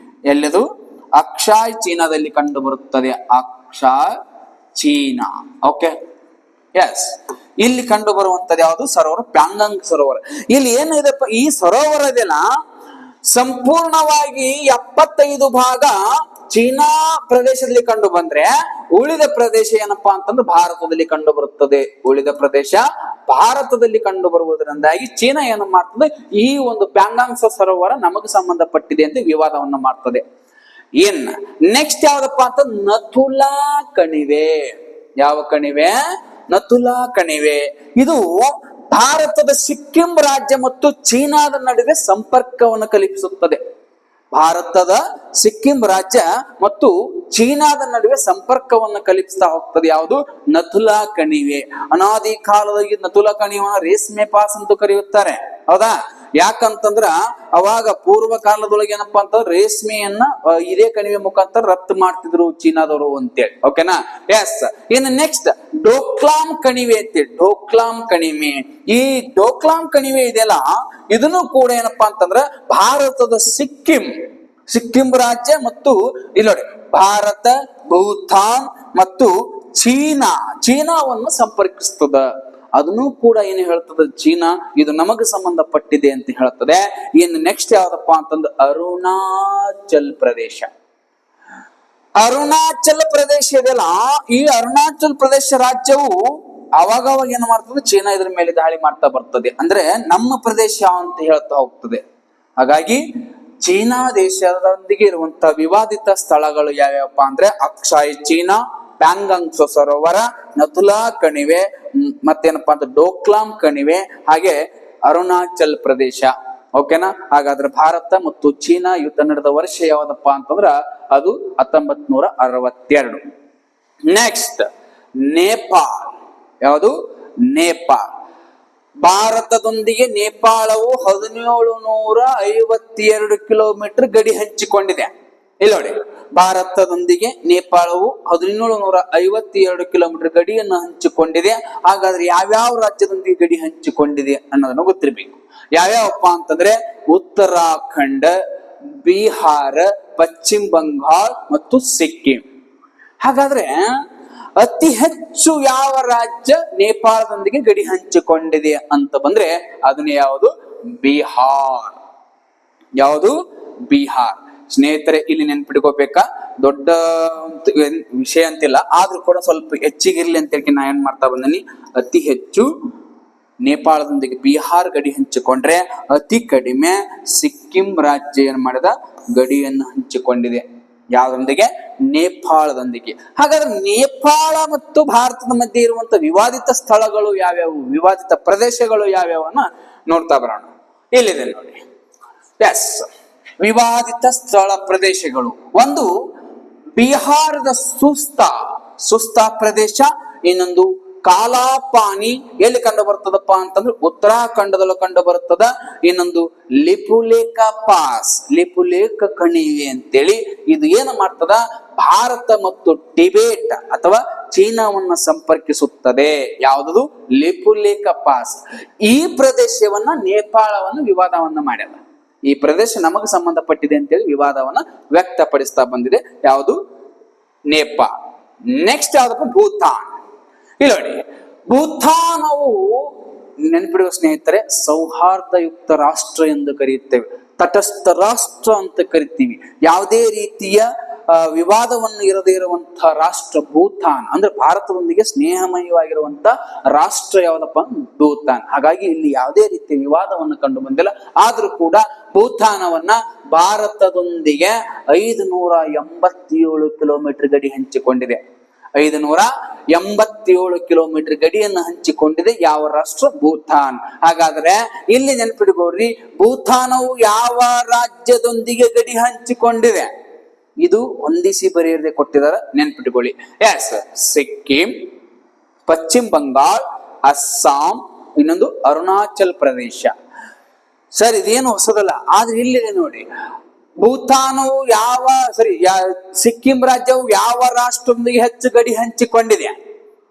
ಎಲ್ಲದು? ಅಕ್ಷಾಯ್ ಚೀನಾದಲ್ಲಿ ಕಂಡು ಬರುತ್ತದೆ. ಅಕ್ಷಾಯ್ ಚೀನಾ. Okay, yes. ಇಲ್ಲಿ ಕಂಡು ಬರುವಂತದ್ದು ಯಾವುದು? ಸರೋವರ ಪ್ಯಾಂಗಾಂಗ್ ಸರೋವರ. ಇಲ್ಲಿ ಏನಿದೆಪ್ಪ, ಈ ಸರೋವರ ಇದೆಯಲ್ಲ ಸಂಪೂರ್ಣವಾಗಿ 75 ಭಾಗ ಚೀನಾ ಪ್ರದೇಶದಲ್ಲಿ ಕಂಡು ಬಂದ್ರೆ, ಉಳಿದ ಪ್ರದೇಶ ಏನಪ್ಪಾ ಅಂತಂದ್ರೆ ಭಾರತದಲ್ಲಿ ಕಂಡು ಬರುತ್ತದೆ. ಉಳಿದ ಪ್ರದೇಶ ಭಾರತದಲ್ಲಿ ಕಂಡು ಬರುವುದರಿಂದಾಗಿ ಚೀನಾ ಏನು ಮಾಡ್ತದೆ? ಈ ಒಂದು ಪ್ಯಾಂಗಾಂಗ್ಸ ಸರೋವರ ನಮಗೆ ಸಂಬಂಧಪಟ್ಟಿದೆ ಅಂತ ವಿವಾದವನ್ನ ಮಾಡ್ತದೆ. ಏನ್ ನೆಕ್ಸ್ಟ್ ಯಾವ್ದಪ್ಪ ಅಂತ, ನಥುಲಾ ಕಣಿವೆ. ಯಾವ ಕಣಿವೆ? ನಥುಲಾ ಕಣಿವೆ. ಇದು ಭಾರತದ ಸಿಕ್ಕಿಂ ರಾಜ್ಯ ಮತ್ತು ಚೀನಾದ ನಡುವೆ ಸಂಪರ್ಕವನ್ನು ಕಲ್ಪಿಸುತ್ತದೆ. ಭಾರತದ ಸಿಕ್ಕಿಂ ರಾಜ್ಯ ಮತ್ತು ಚೀನಾದ ನಡುವೆ ಸಂಪರ್ಕವನ್ನು ಕಲ್ಪಿಸ್ತಾ ಹೋಗ್ತದೆ. ಯಾವುದು? ನಥುಲಾ ಕಣಿವೆ. ಅನಾದಿ ಕಾಲದಲ್ಲಿ ನಥುಲಾ ಕಣಿವೆಯನ್ನು ರೇಷ್ಮೆ ಪಾಸ್ ಅಂತ ಕರೆಯುತ್ತಾರೆ. ಹೌದಾ? ಯಾಕಂತಂದ್ರ ಅವಾಗ ಪೂರ್ವ ಕಾಲದೊಳಗೆ ಏನಪ್ಪಾ ಅಂತಂದ್ರೆ ರೇಷ್ಮೆಯನ್ನ ಇದೇ ಕಣಿವೆ ಮುಖಾಂತರ ರಫ್ತು ಮಾಡ್ತಿದ್ರು ಚೀನಾದವರು ಅಂತೇಳಿ. ಓಕೆನಾ? ಎಸ್. ಇನ್ನು ನೆಕ್ಸ್ಟ್ ಡೋಕ್ಲಾಮ್ ಕಣಿವೆ ಅಂತೇಳಿ. ಡೋಕ್ಲಾಮ್ ಕಣಿವೆ. ಈ ಡೋಕ್ಲಾಮ್ ಕಣಿವೆ ಇದೆಯಲ್ಲ, ಇದನ್ನು ಕೂಡ ಏನಪ್ಪಾ ಅಂತಂದ್ರ ಭಾರತದ ಸಿಕ್ಕಿಂ ರಾಜ್ಯ ಮತ್ತು ಇಲ್ಲಿ ನೋಡಿ ಭಾರತ, ಭೂತಾನ್ ಮತ್ತು ಚೀನಾವನ್ನು ಸಂಪರ್ಕಿಸ್ತದ. ಅದನ್ನು ಕೂಡ ಏನು ಹೇಳ್ತದೆ? ಚೀನಾ ಇದು ನಮಗೆ ಸಂಬಂಧಪಟ್ಟಿದೆ ಅಂತ ಹೇಳ್ತದೆ. ಇನ್ನು ನೆಕ್ಸ್ಟ್ ಯಾವ್ದಪ್ಪ ಅಂತಂದ್ರೆ ಅರುಣಾಚಲ್ ಪ್ರದೇಶ. ಅರುಣಾಚಲ್ ಪ್ರದೇಶ ಇದೆಯಲ್ಲ, ಈ ಅರುಣಾಚಲ್ ಪ್ರದೇಶ ರಾಜ್ಯವು ಅವಾಗವಾಗ ಏನು ಮಾಡ್ತದೆ? ಚೀನಾ ಇದ್ರ ಮೇಲೆ ದಾಳಿ ಮಾಡ್ತಾ ಬರ್ತದೆ. ಅಂದ್ರೆ ನಮ್ಮ ಪ್ರದೇಶ ಅಂತ ಹೇಳ್ತಾ ಹೋಗ್ತದೆ. ಹಾಗಾಗಿ ಚೀನಾ ದೇಶದೊಂದಿಗೆ ಇರುವಂತಹ ವಿವಾದಿತ ಸ್ಥಳಗಳು ಯಾವ್ಯಾವಪ್ಪ ಅಂದ್ರೆ ಅಕ್ಷಾಯ್ ಚೀನಾ, ಪ್ಯಾಂಗಾಂಗ್ಸೋ ಸರೋವರ, ನಥುಲಾ ಕಣಿವೆ, ಮತ್ತೇನಪ್ಪಾ ಅಂತ ಡೋಕ್ಲಾಮ್ ಕಣಿವೆ, ಹಾಗೆ ಅರುಣಾಚಲ್ ಪ್ರದೇಶ. ಓಕೆನಾ? ಹಾಗಾದ್ರೆ ಭಾರತ ಮತ್ತು ಚೀನಾ ಯುದ್ಧ ನಡೆದ ವರ್ಷ ಯಾವ್ದಪ್ಪ ಅಂತಂದ್ರ ಅದು 1962. ನೆಕ್ಸ್ಟ್ ನೇಪಾಳ. ಯಾವುದು? ನೇಪಾಳ. ಭಾರತದೊಂದಿಗೆ ನೇಪಾಳವು 1752 ಕಿಲೋಮೀಟರ್ ಗಡಿ ಹಂಚಿಕೊಂಡಿದೆ. ಇಲ್ಲಿ ನೋಡಿ, ಭಾರತದೊಂದಿಗೆ ನೇಪಾಳವು 1752 ಕಿಲೋಮೀಟರ್ ಗಡಿಯನ್ನು ಹಂಚಿಕೊಂಡಿದೆ. ಹಾಗಾದ್ರೆ ಯಾವ್ಯಾವ ರಾಜ್ಯದೊಂದಿಗೆ ಗಡಿ ಹಂಚಿಕೊಂಡಿದೆ ಅನ್ನೋದನ್ನ ಗೊತ್ತಿರಬೇಕು. ಯಾವ್ಯಾವಪ್ಪ ಅಂತಂದ್ರೆ ಉತ್ತರಾಖಂಡ, ಬಿಹಾರ, ಪಶ್ಚಿಮ ಬಂಗಾಳ ಮತ್ತು ಸಿಕ್ಕಿಂ. ಹಾಗಾದ್ರೆ ಅತಿ ಹೆಚ್ಚು ಯಾವ ರಾಜ್ಯ ನೇಪಾಳದೊಂದಿಗೆ ಗಡಿ ಹಂಚಿಕೊಂಡಿದೆ ಅಂತ ಬಂದ್ರೆ ಅದನ್ನ ಯಾವುದು? ಬಿಹಾರ್. ಯಾವುದು? ಬಿಹಾರ್. ಸ್ನೇಹಿತರೆ, ಇಲ್ಲಿ ನೆನ್ಪಿಟ್ಕೋಬೇಕಾ, ದೊಡ್ಡ ವಿಷಯ ಅಂತಿಲ್ಲ, ಆದ್ರೂ ಕೂಡ ಸ್ವಲ್ಪ ಹೆಚ್ಚಿಗಿರ್ಲಿ ಅಂತ ಹೇಳಿ ನಾ ಏನ್ ಮಾಡ್ತಾ ಬಂದೀನಿ, ಅತಿ ಹೆಚ್ಚು ನೇಪಾಳದೊಂದಿಗೆ ಬಿಹಾರ್ ಗಡಿ ಹಂಚಿಕೊಂಡ್ರೆ ಅತಿ ಕಡಿಮೆ ಸಿಕ್ಕಿಂ ರಾಜ್ಯ ಏನ್ ಮಾಡಿದ ಗಡಿಯನ್ನು ಹಂಚಿಕೊಂಡಿದೆ. ಯಾವುದೊಂದಿಗೆ? ನೇಪಾಳದೊಂದಿಗೆ. ಹಾಗಾದ್ರೆ ನೇಪಾಳ ಮತ್ತು ಭಾರತದ ಮಧ್ಯೆ ಇರುವಂತ ವಿವಾದಿತ ಸ್ಥಳಗಳು ಯಾವ್ಯಾವು, ವಿವಾದಿತ ಪ್ರದೇಶಗಳು ಯಾವ್ಯಾವನ್ನ ನೋಡ್ತಾ ಬರೋಣ. ಇಲ್ಲಿದೆ ನೋಡಿ. ಎಸ್, ವಿವಾದಿತ ಸ್ಥಳ ಪ್ರದೇಶಗಳು. ಒಂದು ಬಿಹಾರದ ಸುಸ್ತಾ ಪ್ರದೇಶ, ಇನ್ನೊಂದು ಕಾಲಾಪಾನಿ. ಎಲ್ಲಿ ಕಂಡು ಬರ್ತದಪ್ಪ ಅಂತಂದ್ರೆ ಉತ್ತರಾಖಂಡದಲ್ಲೂ ಕಂಡು ಬರ್ತದ. ಇನ್ನೊಂದು ಲಿಪುಲೇಖ ಪಾಸ್, ಲಿಪುಲೇಖ ಕಣಿವೆ ಅಂತೇಳಿ. ಇದು ಏನು ಮಾಡ್ತದ? ಭಾರತ ಮತ್ತು ಟಿಬೇಟ್ ಅಥವಾ ಚೀನಾವನ್ನ ಸಂಪರ್ಕಿಸುತ್ತದೆ. ಯಾವುದದು? ಲಿಪುಲೇಖ ಪಾಸ್. ಈ ಪ್ರದೇಶವನ್ನ ನೇಪಾಳವನ್ನು ವಿವಾದವನ್ನ ಮಾಡ್ಯದ. ಈ ಪ್ರದೇಶ ನಮಗೆ ಸಂಬಂಧಪಟ್ಟಿದೆ ಅಂತೇಳಿ ವಿವಾದವನ್ನ ವ್ಯಕ್ತಪಡಿಸ್ತಾ ಬಂದಿದೆ. ಯಾವುದು? ನೇಪಾಳ. ನೆಕ್ಸ್ಟ್ ಯಾವ್ದಪ್ಪ? ಭೂತಾನ್. ಇಲ್ಲಿ ನೋಡಿ, ಭೂತಾನವು ನೆನಪಿಡುವ ಸ್ನೇಹಿತರೆ ಸೌಹಾರ್ದಯುಕ್ತ ರಾಷ್ಟ್ರ ಎಂದು ಕರೆಯುತ್ತೇವೆ, ತಟಸ್ಥ ರಾಷ್ಟ್ರ ಅಂತ ಕರಿತೀವಿ. ಯಾವುದೇ ರೀತಿಯ ವಿವಾದವನ್ನು ಇರದೇ ಇರುವಂತಹ ರಾಷ್ಟ್ರ ಭೂತಾನ್. ಅಂದ್ರೆ ಭಾರತದೊಂದಿಗೆ ಸ್ನೇಹಮಯವಾಗಿರುವಂತ ರಾಷ್ಟ್ರ ಯಾವ್ದಪ್ಪ? ಭೂತಾನ್. ಹಾಗಾಗಿ ಇಲ್ಲಿ ಯಾವುದೇ ರೀತಿಯ ವಿವಾದವನ್ನು ಕಂಡು ಬಂದಿಲ್ಲ. ಆದ್ರೂ ಕೂಡ ಭೂತಾನವನ್ನ ಭಾರತದೊಂದಿಗೆ 587 ಕಿಲೋಮೀಟರ್ ಗಡಿ ಹಂಚಿಕೊಂಡಿದೆ. 587 ಕಿಲೋಮೀಟರ್ ಗಡಿಯನ್ನು ಹಂಚಿಕೊಂಡಿದೆ ಯಾವ ರಾಷ್ಟ್ರ? ಭೂತಾನ್. ಹಾಗಾದ್ರೆ ಇಲ್ಲಿ ನೆನಪಿಟ್ಕೊಳ್ರಿ, ಭೂತಾನವು ಯಾವ ರಾಜ್ಯದೊಂದಿಗೆ ಗಡಿ ಹಂಚಿಕೊಂಡಿದೆ? ಇದು ಹೊಂದಿಸಿ ಬರೆಯದೆ ಕೊಟ್ಟಿದ್ದಾರೆ, ನೆನ್ಪಿಟ್ಕೊಳ್ಳಿ. ಎಸ್, ಸಿಕ್ಕಿಂ, ಪಶ್ಚಿಮ ಬಂಗಾಳ, ಅಸ್ಸಾಂ, ಇನ್ನೊಂದು ಅರುಣಾಚಲ್ ಪ್ರದೇಶ. ಸರ್, ಇದೇನು ಹೊಸದಲ್ಲ, ಆದ್ರೆ ಇಲ್ಲಿದೆ ನೋಡಿ, ಭೂತಾನವು ಸಿಕ್ಕಿಂ ರಾಜ್ಯವು ಯಾವ ರಾಷ್ಟ್ರದೊಂದಿಗೆ ಹೆಚ್ಚು ಗಡಿ ಹಂಚಿಕೊಂಡಿದೆ?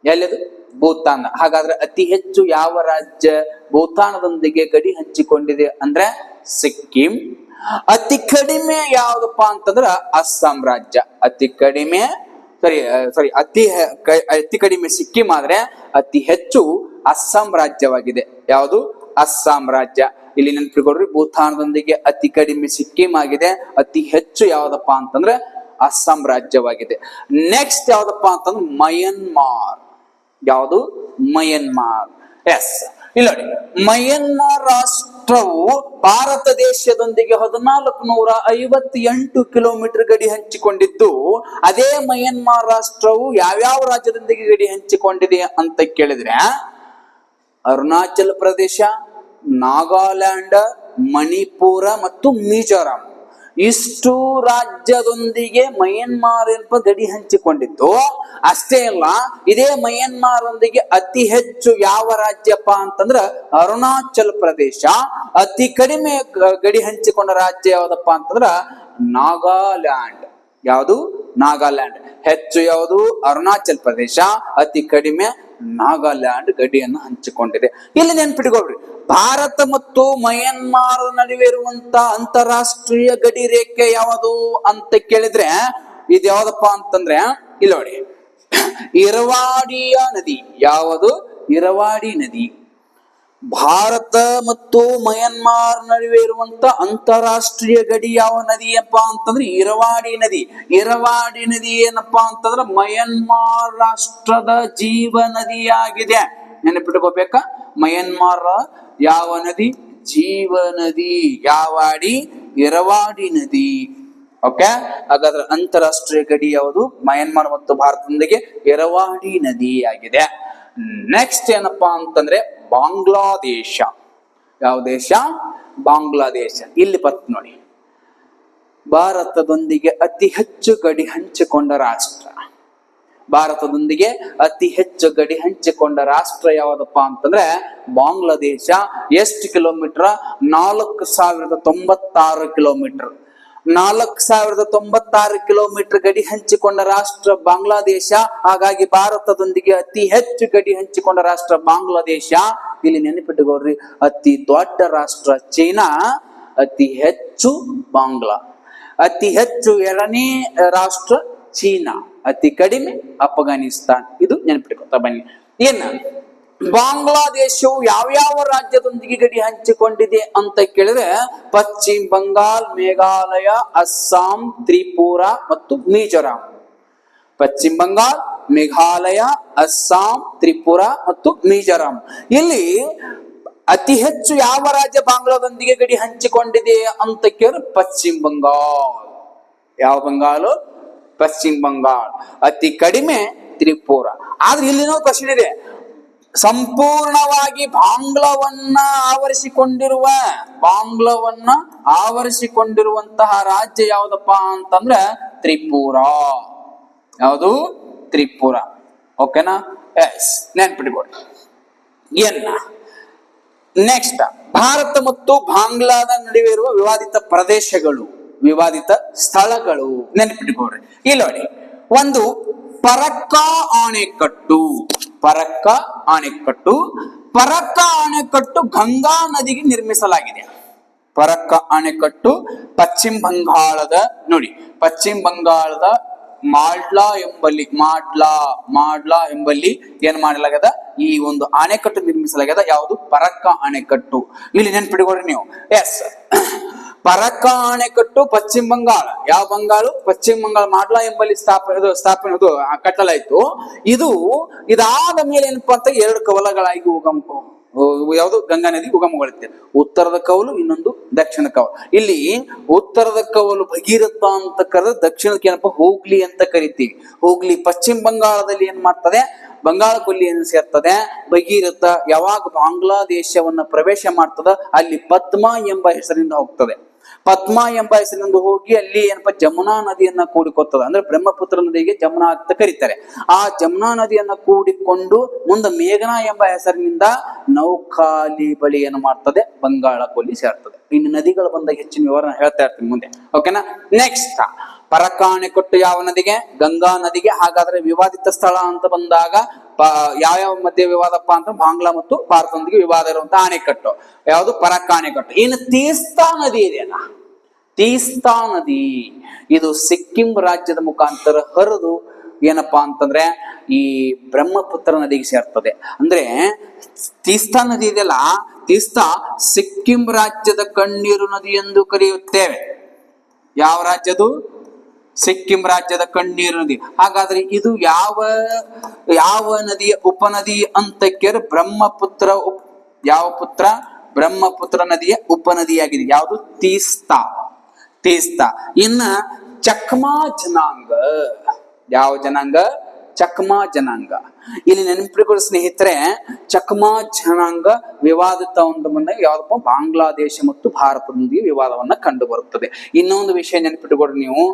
ಎಲ್ಲಿದು? ಭೂತಾನ್. ಹಾಗಾದ್ರೆ ಅತಿ ಹೆಚ್ಚು ಯಾವ ರಾಜ್ಯ ಭೂತಾನದೊಂದಿಗೆ ಗಡಿ ಹಂಚಿಕೊಂಡಿದೆ ಅಂದ್ರೆ ಸಿಕ್ಕಿಂ. ಅತಿ ಕಡಿಮೆ ಯಾವ್ದಪ್ಪ ಅಂತಂದ್ರ ಅಸ್ಸಾಂ ರಾಜ್ಯ. ಅತಿ ಕಡಿಮೆ ಅತಿ ಕಡಿಮೆ ಸಿಕ್ಕಿಂ ಆದ್ರೆ ಅತಿ ಹೆಚ್ಚು ಅಸ್ಸಾಂ ರಾಜ್ಯವಾಗಿದೆ. ಯಾವುದು? ಅಸ್ಸಾಂ ರಾಜ್ಯ. ಇಲ್ಲಿ ನೆನಪಿಟ್ಕೊಳ್ರಿ, ಭೂತಾನದೊಂದಿಗೆ ಅತಿ ಕಡಿಮೆ ಸಿಕ್ಕಿಂ ಆಗಿದೆ, ಅತಿ ಹೆಚ್ಚು ಯಾವ್ದಪ್ಪ ಅಂತಂದ್ರೆ ಅಸ್ಸಾಂ ರಾಜ್ಯವಾಗಿದೆ. ನೆಕ್ಸ್ಟ್ ಯಾವ್ದಪ್ಪ ಅಂತಂದ್ರೆ ಮಯನ್ಮಾರ್. ಯಾವುದು? ಮಯನ್ಮಾರ್. ಎಸ್, ಇಲ್ಲ ನೋಡಿ, ಮಯನ್ಮಾರ್ ರಾಷ್ಟ್ರವು ಭಾರತ ದೇಶದೊಂದಿಗೆ 1458 ಕಿಲೋಮೀಟರ್ ಗಡಿ ಹಂಚಿಕೊಂಡಿದ್ದು, ಅದೇ ಮಯನ್ಮಾರ್ ರಾಷ್ಟ್ರವು ಯಾವ್ಯಾವ ರಾಜ್ಯದೊಂದಿಗೆ ಗಡಿ ಹಂಚಿಕೊಂಡಿದೆ ಅಂತ ಕೇಳಿದ್ರೆ ಅರುಣಾಚಲ್ ಪ್ರದೇಶ, ನಾಗಾಲ್ಯಾಂಡ್, ಮಣಿಪುರ ಮತ್ತು ಮಿಜೋರಾಂ. ಇಷ್ಟು ರಾಜ್ಯದೊಂದಿಗೆ ಮಯನ್ಮಾರ್ ಗಡಿ ಹಂಚಿಕೊಂಡಿದ್ದು. ಅಷ್ಟೇ ಅಲ್ಲ, ಇದೇ ಮಯನ್ಮಾರ್ ಒಂದಿಗೆ ಅತಿ ಹೆಚ್ಚು ಯಾವ ರಾಜ್ಯಪ್ಪ ಅಂತಂದ್ರ ಅರುಣಾಚಲ್ ಪ್ರದೇಶ. ಅತಿ ಕಡಿಮೆ ಗಡಿ ಹಂಚಿಕೊಂಡ ರಾಜ್ಯ ಯಾವ್ದಪ್ಪ ಅಂತಂದ್ರ ನಾಗಾಲ್ಯಾಂಡ್. ಯಾವುದು? ನಾಗಾಲ್ಯಾಂಡ್. ಹೆಚ್ಚು ಯಾವುದು? ಅರುಣಾಚಲ್ ಪ್ರದೇಶ. ಅತಿ ಕಡಿಮೆ ನಾಗಾಲ್ಯಾಂಡ್ ಗಡಿಯನ್ನು ಹಂಚಿಕೊಂಡಿದೆ. ಇಲ್ಲಿ ನೆನ್ಪಿಟ್ಕೊಳ್ರಿ, ಭಾರತ ಮತ್ತು ಮಯನ್ಮಾರ್ ನಡುವೆ ಇರುವಂತ ಅಂತಾರಾಷ್ಟ್ರೀಯ ಗಡಿ ರೇಖೆ ಯಾವುದು ಅಂತ ಕೇಳಿದ್ರೆ ಇದು ಯಾವ್ದಪ್ಪ ಅಂತಂದ್ರೆ ಇಲ್ಲಿ ನೋಡಿ, ಇರವಾಡಿಯ ನದಿ. ಯಾವುದು? ಇರವಾಡಿ ನದಿ. ಭಾರತ ಮತ್ತು ಮಯನ್ಮಾರ್ ನಡುವೆ ಇರುವಂತ ಅಂತಾರಾಷ್ಟ್ರೀಯ ಗಡಿ ಯಾವ ನದಿಯಪ್ಪ ಅಂತಂದ್ರೆ ಇರವಾಡಿ ನದಿ. ಇರವಾಡಿ ನದಿ ಏನಪ್ಪಾ ಅಂತಂದ್ರೆ ಮಯನ್ಮಾರ್ ರಾಷ್ಟ್ರದ ಜೀವ ನದಿಯಾಗಿದೆ. ನೆನಪಿಟ್ಕೋಬೇಕಾ? ಮಯನ್ಮಾರ್ ಯಾವ ನದಿ? ಜೀವ ನದಿ. ಯಾವಾಡಿ? ಇರವಾಡಿ ನದಿ. ಓಕೆ, ಹಾಗಾದ್ರೆ ಅಂತಾರಾಷ್ಟ್ರೀಯ ಗಡಿ ಯಾವುದು? ಮಯನ್ಮಾರ್ ಮತ್ತು ಭಾರತದೊಂದಿಗೆ ಇರವಾಡಿ ನದಿ ಆಗಿದೆ. ನೆಕ್ಸ್ಟ್ ಏನಪ್ಪಾ ಅಂತಂದ್ರೆ ಬಾಂಗ್ಲಾದೇಶ. ಯಾವ ದೇಶ? ಬಾಂಗ್ಲಾದೇಶ. ಇಲ್ಲಿ ಬರ್ತ ನೋಡಿ, ಭಾರತದೊಂದಿಗೆ ಅತಿ ಹೆಚ್ಚು ಗಡಿ ಹಂಚಿಕೊಂಡ ರಾಷ್ಟ್ರ. ಭಾರತದೊಂದಿಗೆ ಅತಿ ಹೆಚ್ಚು ಗಡಿ ಹಂಚಿಕೊಂಡ ರಾಷ್ಟ್ರ ಯಾವ್ದಪ್ಪ ಅಂತಂದ್ರೆ ಬಾಂಗ್ಲಾದೇಶ. ಎಷ್ಟು ಕಿಲೋಮೀಟರ್? 4096 ಕಿಲೋಮೀಟರ್. 4096 ಗಡಿ ಹಂಚಿಕೊಂಡ ರಾಷ್ಟ್ರ ಬಾಂಗ್ಲಾದೇಶ. ಹಾಗಾಗಿ ಭಾರತದೊಂದಿಗೆ ಅತಿ ಹೆಚ್ಚು ಗಡಿ ಹಂಚಿಕೊಂಡ ರಾಷ್ಟ್ರ ಬಾಂಗ್ಲಾದೇಶ. ಇಲ್ಲಿ ನೆನಪಿಟ್ಟುಕೊಳ್ರಿ, ಅತಿ ದೊಡ್ಡ ರಾಷ್ಟ್ರ ಚೀನಾ, ಅತಿ ಹೆಚ್ಚು ಬಾಂಗ್ಲಾ. ಅತಿ ಹೆಚ್ಚು ಎರಡನೇ ರಾಷ್ಟ್ರ ಚೀನಾ, ಅತಿ ಕಡಿಮೆ ಅಫ್ಘಾನಿಸ್ತಾನ್. ಇದು ನೆನಪಿಟ್ಕೊತಾ ಬನ್ನಿ. ಏನ ಬಾಂಗ್ಲಾದೇಶವು ಯಾವ್ಯಾವ ರಾಜ್ಯದೊಂದಿಗೆ ಗಡಿ ಹಂಚಿಕೊಂಡಿದೆ ಅಂತ ಕೇಳಿದ್ರೆ ಪಶ್ಚಿಮ ಬಂಗಾಲ್, ಮೇಘಾಲಯ, ಅಸ್ಸಾಂ, ತ್ರಿಪುರಾ ಮತ್ತು ಮಿಜೋರಾಂ. ಪಶ್ಚಿಮ ಬಂಗಾಲ್, ಮೇಘಾಲಯ, ಅಸ್ಸಾಂ, ತ್ರಿಪುರಾ ಮತ್ತು ಮಿಜೋರಾಂ. ಇಲ್ಲಿ ಅತಿ ಹೆಚ್ಚು ಯಾವ ರಾಜ್ಯ ಬಾಂಗ್ಲಾದೊಂದಿಗೆ ಗಡಿ ಹಂಚಿಕೊಂಡಿದೆ ಅಂತ ಕೇಳಿದ್ರೆ ಪಶ್ಚಿಮ ಬಂಗಾಲ್. ಯಾವ ಬಂಗಾಲು? ಪಶ್ಚಿಮ ಬಂಗಾಲ್. ಅತಿ ಕಡಿಮೆ ತ್ರಿಪುರಾ. ಆದ್ರೆ ಇಲ್ಲಿನೋ ಕ್ವಶನ್ ಇದೆ, ಸಂಪೂರ್ಣವಾಗಿ ಬಾಂಗ್ಲಾವನ್ನ ಆವರಿಸಿಕೊಂಡಿರುವಂತಹ ರಾಜ್ಯ ಯಾವ್ದಪ್ಪ ಅಂತಂದ್ರೆ ತ್ರಿಪುರಾ. ಯಾವುದು? ತ್ರಿಪುರಾ. ಓಕೆನಾ? ಎಸ್, ನೆನ್ಪಿಟ್ಕೊಳ್ಳಿ. ನೆಕ್ಸ್ಟ್, ಭಾರತ ಮತ್ತು ಬಾಂಗ್ಲಾದ ನಡುವೆ ಇರುವ ವಿವಾದಿತ ಪ್ರದೇಶಗಳು, ವಿವಾದಿತ ಸ್ಥಳಗಳು ನೆನಪಿಟ್ಕೊಳ್ರಿ. ಇಲ್ಲಿ ನೋಡಿ, ಒಂದು ಪರಕ್ಕಾ ಅಣೆಕಟ್ಟು. ಪರಕ್ಕಾ ಅಣೆಕಟ್ಟು ಗಂಗಾ ನದಿಗೆ ನಿರ್ಮಿಸಲಾಗಿದೆ. ಪರಕ್ಕಾ ಅಣೆಕಟ್ಟು ಪಶ್ಚಿಮ ಬಂಗಾಳದ, ನೋಡಿ, ಪಶ್ಚಿಮ ಬಂಗಾಳದ ಮಾಡ್ಲಾ ಎಂಬಲ್ಲಿ ಏನ್ ಮಾಡಲಾಗದ, ಈ ಒಂದು ಅಣೆಕಟ್ಟು ನಿರ್ಮಿಸಲಾಗದ. ಯಾವುದು? ಪರಕ್ಕಾ ಅಣೆಕಟ್ಟು. ಇಲ್ಲಿ ನೆನ್ಪಿಟ್ಕೊಳ್ರಿ ನೀವು. ಎಸ್, ಪರಕ್ಕಾ ಅಣೆಕಟ್ಟು ಪಶ್ಚಿಮ ಬಂಗಾಳ. ಯಾವ ಬಂಗಾಳು? ಪಶ್ಚಿಮ ಬಂಗಾಳ. ಮಾಡ್ಲಾ ಎಂಬಲ್ಲಿ ಸ್ಥಾಪನೆ ಕಟ್ಟಲಾಯ್ತು. ಇದಾದ ಮೇಲೆ ಏನಪ್ಪಾ ಅಂತ 2 ಕವಲಗಳಾಗಿ ಯಾವುದು? ಗಂಗಾ ನದಿ ಉಗಮಗೊಳ್ಳುತ್ತೆ. ಉತ್ತರದ ಕವಲು, ಇನ್ನೊಂದು ದಕ್ಷಿಣ ಕವಲು. ಇಲ್ಲಿ ಉತ್ತರದ ಕವಲು ಭಗೀರಥ ಅಂತ ಕರೆದ, ದಕ್ಷಿಣಕ್ಕೆ ಏನಪ್ಪಾ ಹೂಗ್ಲಿ ಅಂತ ಕರಿತೀವಿ. ಹೂಗ್ಲಿ ಪಶ್ಚಿಮ ಬಂಗಾಳದಲ್ಲಿ ಏನ್ ಮಾಡ್ತದೆ? ಬಂಗಾಳ ಕೊಲ್ಲಿಯನ್ನು ಸೇರ್ತದೆ. ಭಗೀರಥ ಯಾವಾಗ ಬಾಂಗ್ಲಾದೇಶವನ್ನ ಪ್ರವೇಶ ಮಾಡ್ತದ, ಅಲ್ಲಿ ಪದ್ಮಾ ಎಂಬ ಹೆಸರಿಂದ ಹೋಗ್ತದೆ. ಪದ್ಮಾ ಎಂಬ ಹೆಸರಿನಿಂದ ಹೋಗಿ ಅಲ್ಲಿ ಏನಪ್ಪಾ ಜಮುನಾ ನದಿಯನ್ನ ಕೂಡಿಕೊಳ್ತದ. ಅಂದ್ರೆ ಬ್ರಹ್ಮಪುತ್ರ ನದಿಗೆ ಜಮುನಾ ಅಂತ ಕರೀತಾರೆ. ಆ ಜಮುನಾ ನದಿಯನ್ನ ಕೂಡಿಕೊಂಡು ಮುಂದೆ ಮೇಘನಾ ಎಂಬ ಹೆಸರಿನಿಂದ ನೌಖಾಲಿ ಬಳಿ ಏನು ಮಾಡ್ತದೆ? ಬಂಗಾಳ ಕೊಲ್ಲಿ ಸೇರ್ತದೆ. ಇನ್ನು ನದಿಗಳು ಬಂದಾಗ ಹೆಚ್ಚಿನ ವಿವರ ಹೇಳ್ತಾ ಇರ್ತೀನಿ ಮುಂದೆ. ಓಕೆನಾ? ನೆಕ್ಸ್ಟ್, ಪರಕ್ಕಾ ಅಣೆಕಟ್ಟು ಯಾವ ನದಿಗೆ? ಗಂಗಾ ನದಿಗೆ. ಹಾಗಾದ್ರೆ ವಿವಾದಿತ ಸ್ಥಳ ಅಂತ ಬಂದಾಗ ಯಾವ್ಯಾವ ಮಧ್ಯೆ ವಿವಾದಪ್ಪ ಅಂತ ಬಾಂಗ್ಲಾ ಮತ್ತು ಭಾರತದೊಂದಿಗೆ ವಿವಾದ ಇರುವಂತಹ ಅಣೆಕಟ್ಟು ಯಾವುದು? ಪರಕ್ಕಾ ಅಣೆಕಟ್ಟು. ಇನ್ನು ತೀಸ್ತಾ ನದಿ ಇದೆಯಲ್ಲ, ತೀಸ್ತಾ ನದಿ ಇದು ಸಿಕ್ಕಿಂ ರಾಜ್ಯದ ಮುಖಾಂತರ ಹರಿದು ಏನಪ್ಪಾ ಅಂತಂದ್ರೆ ಈ ಬ್ರಹ್ಮಪುತ್ರ ನದಿಗೆ ಸೇರ್ತದೆ. ಅಂದ್ರೆ ತೀಸ್ತಾ ನದಿ ಇದೆಯಲ್ಲ, ತೀಸ್ತಾ ಸಿಕ್ಕಿಂ ರಾಜ್ಯದ ಕಣ್ಣೀರು ನದಿ ಎಂದು ಕರೆಯುತ್ತೇವೆ. ಯಾವ ರಾಜ್ಯದು? ಸಿಕ್ಕಿಂ ರಾಜ್ಯದ ಕಣ್ಣೀರು ನದಿ. ಹಾಗಾದ್ರೆ ಇದು ಯಾವ ನದಿಯ ಉಪನದಿ ಅಂತ ಕೇಳಿ ಬ್ರಹ್ಮಪುತ್ರ ಯಾವ ಪುತ್ರ? ಬ್ರಹ್ಮಪುತ್ರ ನದಿಯ ಉಪನದಿಯಾಗಿದೆ. ಯಾವುದು? ತೀಸ್ತಾ. ಇನ್ನ ಚಕ್ಮಾ ಜನಾಂಗ. ಯಾವ ಜನಾಂಗ? ಚಕ್ಮಾ ಜನಾಂಗ. ಇಲ್ಲಿ ನೆನಪಿಟ್ಕೊಳ್ಳಿ ಸ್ನೇಹಿತರೆ, ಚಕ್ಮಾ ಜನಾಂಗ ವಿವಾದಿತ ಒಂದು ಬಂದಾಗ ಯಾವ್ದಪ್ಪ? ಬಾಂಗ್ಲಾದೇಶ ಮತ್ತು ಭಾರತದೊಂದಿಗೆ ವಿವಾದವನ್ನ ಕಂಡು ಬರುತ್ತದೆ. ಇನ್ನೊಂದು ವಿಷಯ ನೆನಪಿಟ್ಟುಕೊಡ್ರಿ ನೀವು,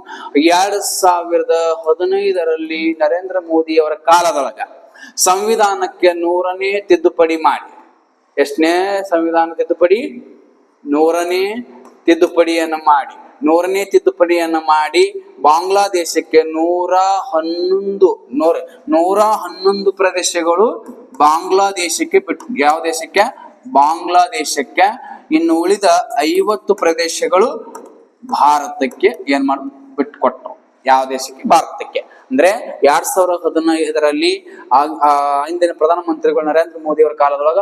2015ರಲ್ಲಿ ನರೇಂದ್ರ ಮೋದಿ ಅವರ ಕಾಲದೊಳಗ ಸಂವಿಧಾನಕ್ಕೆ 100ನೇ ತಿದ್ದುಪಡಿ ಮಾಡಿ, ಎಷ್ಟನೇ ಸಂವಿಧಾನ ತಿದ್ದುಪಡಿ? 100ನೇ ತಿದ್ದುಪಡಿಯನ್ನ ಮಾಡಿ ಬಾಂಗ್ಲಾದೇಶಕ್ಕೆ 111 ಪ್ರದೇಶಗಳು ಬಾಂಗ್ಲಾದೇಶಕ್ಕೆ ಬಿಟ್ಟು, ಯಾವ ದೇಶಕ್ಕೆ? ಬಾಂಗ್ಲಾದೇಶಕ್ಕೆ. ಇನ್ನು ಉಳಿದ 50 ಪ್ರದೇಶಗಳು ಭಾರತಕ್ಕೆ ಏನ್ ಮಾಡ ಬಿಟ್ಟುಕೊಟ್ರು. ಯಾವ ದೇಶಕ್ಕೆ? ಭಾರತಕ್ಕೆ. ಅಂದ್ರೆ 2015ರಲ್ಲಿ ಇಂದಿನ ಪ್ರಧಾನಮಂತ್ರಿಗಳು ನರೇಂದ್ರ ಮೋದಿ ಅವರ ಕಾಲದೊಳಗ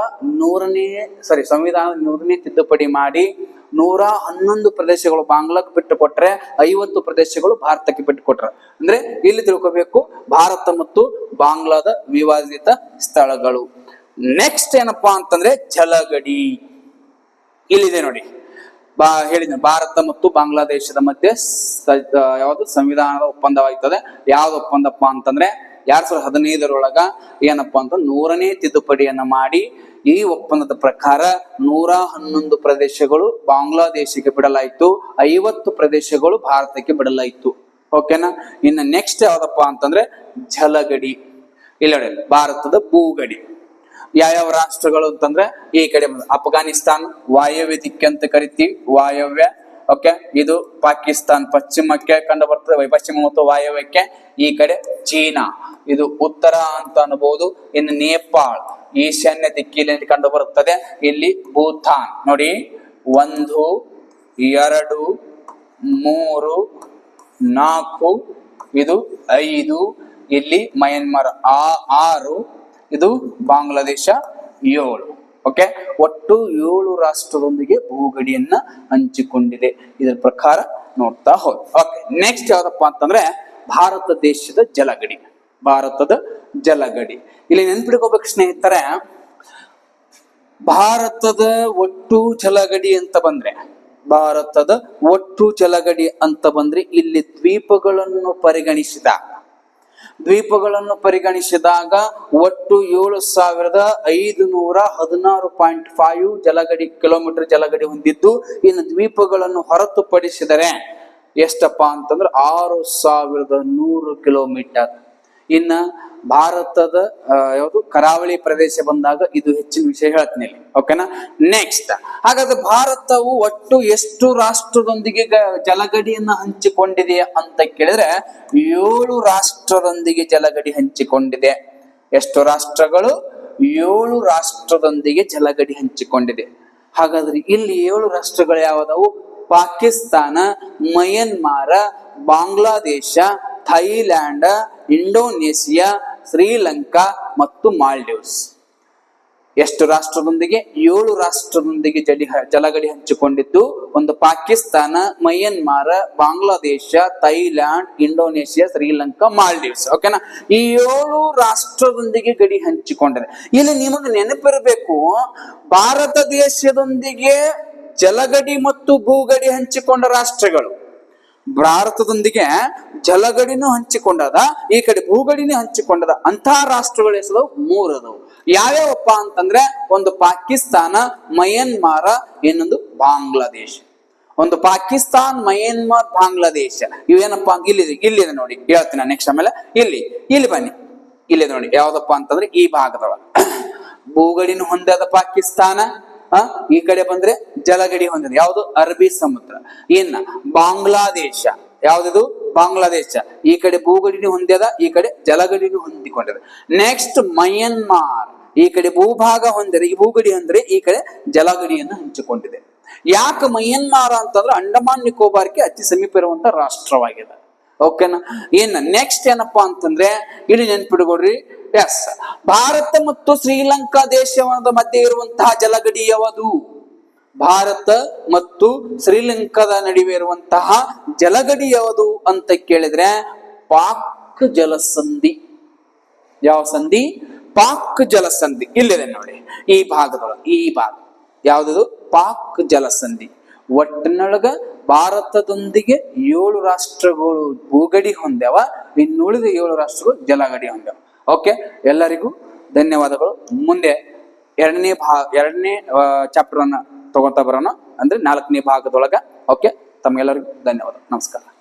ಸಂವಿಧಾನದ 100ನೇ ತಿದ್ದುಪಡಿ ಮಾಡಿ 111 ಪ್ರದೇಶಗಳು ಬಾಂಗ್ಲಾಕ್ಕೆ ಬಿಟ್ಟು ಕೊಟ್ರೆ 50 ಪ್ರದೇಶಗಳು ಭಾರತಕ್ಕೆ ಬಿಟ್ಟು ಕೊಟ್ರ. ಅಂದ್ರೆ ಇಲ್ಲಿ ತಿಳ್ಕೋಬೇಕು, ಭಾರತ ಮತ್ತು ಬಾಂಗ್ಲಾದ ವಿವಾದಿತ ಸ್ಥಳಗಳು. ನೆಕ್ಸ್ಟ್ ಏನಪ್ಪಾ ಅಂತಂದ್ರೆ ಜಲಗಡಿ. ಇಲ್ಲಿದೆ ನೋಡಿ, ಹೇಳಿದ ಭಾರತ ಮತ್ತು ಬಾಂಗ್ಲಾದೇಶದ ಮಧ್ಯೆ ಯಾವುದು ಸಂವಿಧಾನದ ಒಪ್ಪಂದವಾಗ್ತದೆ. ಯಾವ್ದು ಒಪ್ಪಂದಪ್ಪ ಅಂತಂದ್ರೆ 2015ರೊಳಗ ಏನಪ್ಪಾ ಅಂತ 100ನೇ ತಿದ್ದುಪಡಿಯನ್ನ ಮಾಡಿ ಈ ಒಪ್ಪಂದದ ಪ್ರಕಾರ 111 ಪ್ರದೇಶಗಳು ಬಾಂಗ್ಲಾದೇಶಕ್ಕೆ ಬಿಡಲಾಯಿತು, 50 ಪ್ರದೇಶಗಳು ಭಾರತಕ್ಕೆ ಬಿಡಲಾಯಿತು. ಓಕೆನಾ? ಇನ್ನು ನೆಕ್ಸ್ಟ್ ಯಾವ್ದಪ್ಪ ಅಂತಂದ್ರೆ ಜಲಗಡಿ. ಇಲ್ಲಿ ನೋಡಿ, ಭಾರತದ ಭೂಗಡಿ. ಯಾವ್ಯಾವ ರಾಷ್ಟ್ರಗಳು ಅಂತಂದ್ರೆ ಈ ಕಡೆ ಅಫ್ಘಾನಿಸ್ತಾನ್ ವಾಯವ್ಯ ದಿಕ್ಕೆ ಅಂತ ಕರಿತೀವಿ, ವಾಯವ್ಯ ಓಕೆ, ಇದು ಪಾಕಿಸ್ತಾನ್ ಪಶ್ಚಿಮಕ್ಕೆ ಕಂಡು ಬರ್ತದೆ, ಪಶ್ಚಿಮ ಮತ್ತು ವಾಯವ್ಯಕ್ಕೆ. ಈ ಕಡೆ ಚೀನಾ, ಇದು ಉತ್ತರ ಅಂತ ಅನ್ಬಹುದು. ಇನ್ನು ನೇಪಾಳ ಈಶಾನ್ಯ ದಿಕ್ಕಿನಲ್ಲಿ ಕಂಡು ಬರುತ್ತದೆ. ಇಲ್ಲಿ ಭೂತಾನ್ ನೋಡಿ, 1 2 3 4, ಇದು 5, ಇಲ್ಲಿ ಮಯನ್ಮಾರ್ 6, ಇದು ಬಾಂಗ್ಲಾದೇಶ 7. ಓಕೆ, ಒಟ್ಟು 7 ರಾಷ್ಟ್ರದೊಂದಿಗೆ ಭೂಗಡಿಯನ್ನ ಹಂಚಿಕೊಂಡಿದೆ. ಇದರ ಪ್ರಕಾರ ನೋಡ್ತಾ ಹೋಗಿ. ಓಕೆ, ನೆಕ್ಸ್ಟ್ ಯಾವ್ದಪ್ಪ ಅಂತಂದ್ರೆ ಭಾರತ ದೇಶದ ಜಲಗಡಿ. ಭಾರತದ ಜಲಗಡಿ ಇಲ್ಲಿ ನೆನ್ಪಿಡ್ಕೋಬೇಕು ಸ್ನೇಹಿತರೆ. ಭಾರತದ ಒಟ್ಟು ಜಲಗಡಿ ಅಂತ ಬಂದ್ರೆ, ಭಾರತದ ಒಟ್ಟು ಜಲಗಡಿ ಅಂತ ಬಂದ್ರೆ ಇಲ್ಲಿ ದ್ವೀಪಗಳನ್ನು ಪರಿಗಣಿಸಿದಾಗ ಒಟ್ಟು 7516.5 ಕಿಲೋಮೀಟರ್ ಜಲಗಡಿ ಹೊಂದಿದ್ದು, ಇನ್ನು ದ್ವೀಪಗಳನ್ನು ಹೊರತುಪಡಿಸಿದರೆ ಎಷ್ಟಪ್ಪ ಅಂತಂದ್ರೆ 6100 ಕಿಲೋಮೀಟರ್. ಇನ್ನ ಭಾರತದ ಯಾವುದು ಕರಾವಳಿ ಪ್ರದೇಶ ಬಂದಾಗ ಇದು ಹೆಚ್ಚಿನ ವಿಷಯ ಹೇಳ್ತೀನಿ. ಓಕೆನಾ, ನೆಕ್ಸ್ಟ್ ಹಾಗಾದ್ರೆ ಭಾರತವು ಒಟ್ಟು ಎಷ್ಟು ರಾಷ್ಟ್ರದೊಂದಿಗೆ ಜಲಗಡಿಯನ್ನ ಹಂಚಿಕೊಂಡಿದೆ ಅಂತ ಕೇಳಿದ್ರೆ 7 ರಾಷ್ಟ್ರದೊಂದಿಗೆ ಜಲಗಡಿ ಹಂಚಿಕೊಂಡಿದೆ. ಎಷ್ಟು ರಾಷ್ಟ್ರಗಳು? 7 ರಾಷ್ಟ್ರದೊಂದಿಗೆ ಜಲಗಡಿ ಹಂಚಿಕೊಂಡಿದೆ. ಹಾಗಾದ್ರೆ ಇಲ್ಲಿ 7 ರಾಷ್ಟ್ರಗಳು ಯಾವುದವು? ಪಾಕಿಸ್ತಾನ, ಮಯನ್ಮಾರ, ಬಾಂಗ್ಲಾದೇಶ, ಥೈಲ್ಯಾಂಡ್, ಇಂಡೋನೇಷಿಯಾ, ಶ್ರೀಲಂಕಾ ಮತ್ತು ಮಾಲ್ಡೀವ್ಸ್. ಎಷ್ಟು ರಾಷ್ಟ್ರದೊಂದಿಗೆ? 7 ರಾಷ್ಟ್ರದೊಂದಿಗೆ ಜಲಗಡಿ ಹಂಚಿಕೊಂಡಿದ್ದು. ಒಂದು ಪಾಕಿಸ್ತಾನ, ಮಯನ್ಮಾರ, ಬಾಂಗ್ಲಾದೇಶ, ಥೈಲ್ಯಾಂಡ್, ಇಂಡೋನೇಷಿಯಾ, ಶ್ರೀಲಂಕಾ, ಮಾಲ್ಡೀವ್ಸ್. ಓಕೆನಾ, ಈ 7 ರಾಷ್ಟ್ರದೊಂದಿಗೆ ಗಡಿ ಹಂಚಿಕೊಂಡಿದೆ. ಇಲ್ಲಿ ನಿಮಗೆ ನೆನಪಿರಬೇಕು, ಭಾರತ ದೇಶದೊಂದಿಗೆ ಜಲಗಡಿ ಮತ್ತು ಭೂಗಡಿ ಹಂಚಿಕೊಂಡ ರಾಷ್ಟ್ರಗಳು. ಭಾರತದೊಂದಿಗೆ ಜಲಗಡಿನೂ ಹಂಚಿಕೊಂಡದ, ಈ ಕಡೆ ಭೂಗಡಿನೂ ಹಂಚಿಕೊಂಡದ ಅಂತಹ ರಾಷ್ಟ್ರಗಳು ಹೆಸರು 3 ಅದಾವು. ಯಾವ್ಯಾವಪ್ಪ ಅಂತಂದ್ರೆ ಒಂದು ಪಾಕಿಸ್ತಾನ, ಮಯನ್ಮಾರ, ಇನ್ನೊಂದು ಬಾಂಗ್ಲಾದೇಶ. ಒಂದು ಪಾಕಿಸ್ತಾನ್, ಮಯನ್ಮಾರ್, ಬಾಂಗ್ಲಾದೇಶ ಇವೇನಪ್ಪ ಅಂತ ಇಲ್ಲಿದೆ ನೋಡಿ, ಹೇಳ್ತೀನಿ ನೆಕ್ಸ್ಟ್. ಆಮೇಲೆ ಇಲ್ಲಿ ಬನ್ನಿ, ಇಲ್ಲಿದೆ ನೋಡಿ ಯಾವ್ದಪ್ಪ ಅಂತಂದ್ರೆ ಈ ಭಾಗದೊಳಗ ಭೂಗಡಿನೂ ಹೊಂದದ ಪಾಕಿಸ್ತಾನ, ಈ ಕಡೆ ಬಂದ್ರೆ ಜಲಗಡಿ ಹೊಂದಿದೆ ಯಾವುದು? ಅರಬ್ಬಿ ಸಮುದ್ರ. ಇನ್ನ ಬಾಂಗ್ಲಾದೇಶ ಯಾವ್ದು? ಬಾಂಗ್ಲಾದೇಶ ಈ ಕಡೆ ಭೂಗಡಿನೂ ಹೊಂದ್ಯದ, ಈ ಕಡೆ ಜಲಗಡಿನೂ ಹೊಂದಿಕೊಂಡಿದೆ. ನೆಕ್ಸ್ಟ್ ಮಯನ್ಮಾರ್ ಈ ಕಡೆ ಭೂಭಾಗ ಹೊಂದಿದೆ, ಈ ಭೂಗಡಿ ಅಂದ್ರೆ ಈ ಕಡೆ ಜಲಗಡಿಯನ್ನು ಹಂಚಿಕೊಂಡಿದೆ. ಯಾಕೆ ಮಯನ್ಮಾರ ಅಂತಂದ್ರೆ ಅಂಡಮಾನ್ ನಿಕೋಬಾರ್ಗೆ ಅತಿ ಸಮೀಪ ಇರುವಂತ ರಾಷ್ಟ್ರವಾಗಿದೆ. ಓಕೆನಾ, ಇನ್ನು ನೆಕ್ಸ್ಟ್ ಏನಪ್ಪಾ ಅಂತಂದ್ರೆ ಇಲ್ಲಿ ನೆನ್ಪಿಡ್ಕೊಡ್ರಿ, ಎಸ್, ಭಾರತ ಮತ್ತು ಶ್ರೀಲಂಕಾ ದೇಶದ ಮಧ್ಯೆ ಇರುವಂತಹ ಜಲಗಡಿ ಯಾವುದು? ಭಾರತ ಮತ್ತು ಶ್ರೀಲಂಕಾದ ನಡುವೆ ಇರುವಂತಹ ಜಲಗಡಿ ಯಾವುದು ಅಂತ ಕೇಳಿದ್ರೆ ಪಾಕ್ ಜಲಸಂಧಿ. ಯಾವ ಸಂಧಿ? ಪಾಕ್ ಜಲಸಂಧಿ. ಇಲ್ಲಿದೆ ನೋಡಿ ಈ ಭಾಗದೊಳಗೆ, ಈ ಭಾಗ ಯಾವ್ದು? ಪಾಕ್ ಜಲಸಂಧಿ. ಒಟ್ಟಿನೊಳಗ ಭಾರತದೊಂದಿಗೆ 7 ರಾಷ್ಟ್ರಗಳು ಭೂಗಡಿ ಹೊಂದ್ಯಾವ, ಇನ್ನುಳಿದ 7 ರಾಷ್ಟ್ರಗಳು ಜಲಗಡಿ ಹೊಂದ್ಯಾವ. ಓಕೆ, ಎಲ್ಲರಿಗೂ ಧನ್ಯವಾದಗಳು. ಮುಂದೆ ಎರಡನೇ ಚಾಪ್ಟರ್ ಅನ್ನ ತಗೊಂತ ಬರೋಣ, ಅಂದ್ರೆ 4ನೇ ಭಾಗದೊಳಗ. ಓಕೆ, ತಮ್ಗೆಲ್ಲರಿಗೂ ಧನ್ಯವಾದ, ನಮಸ್ಕಾರ.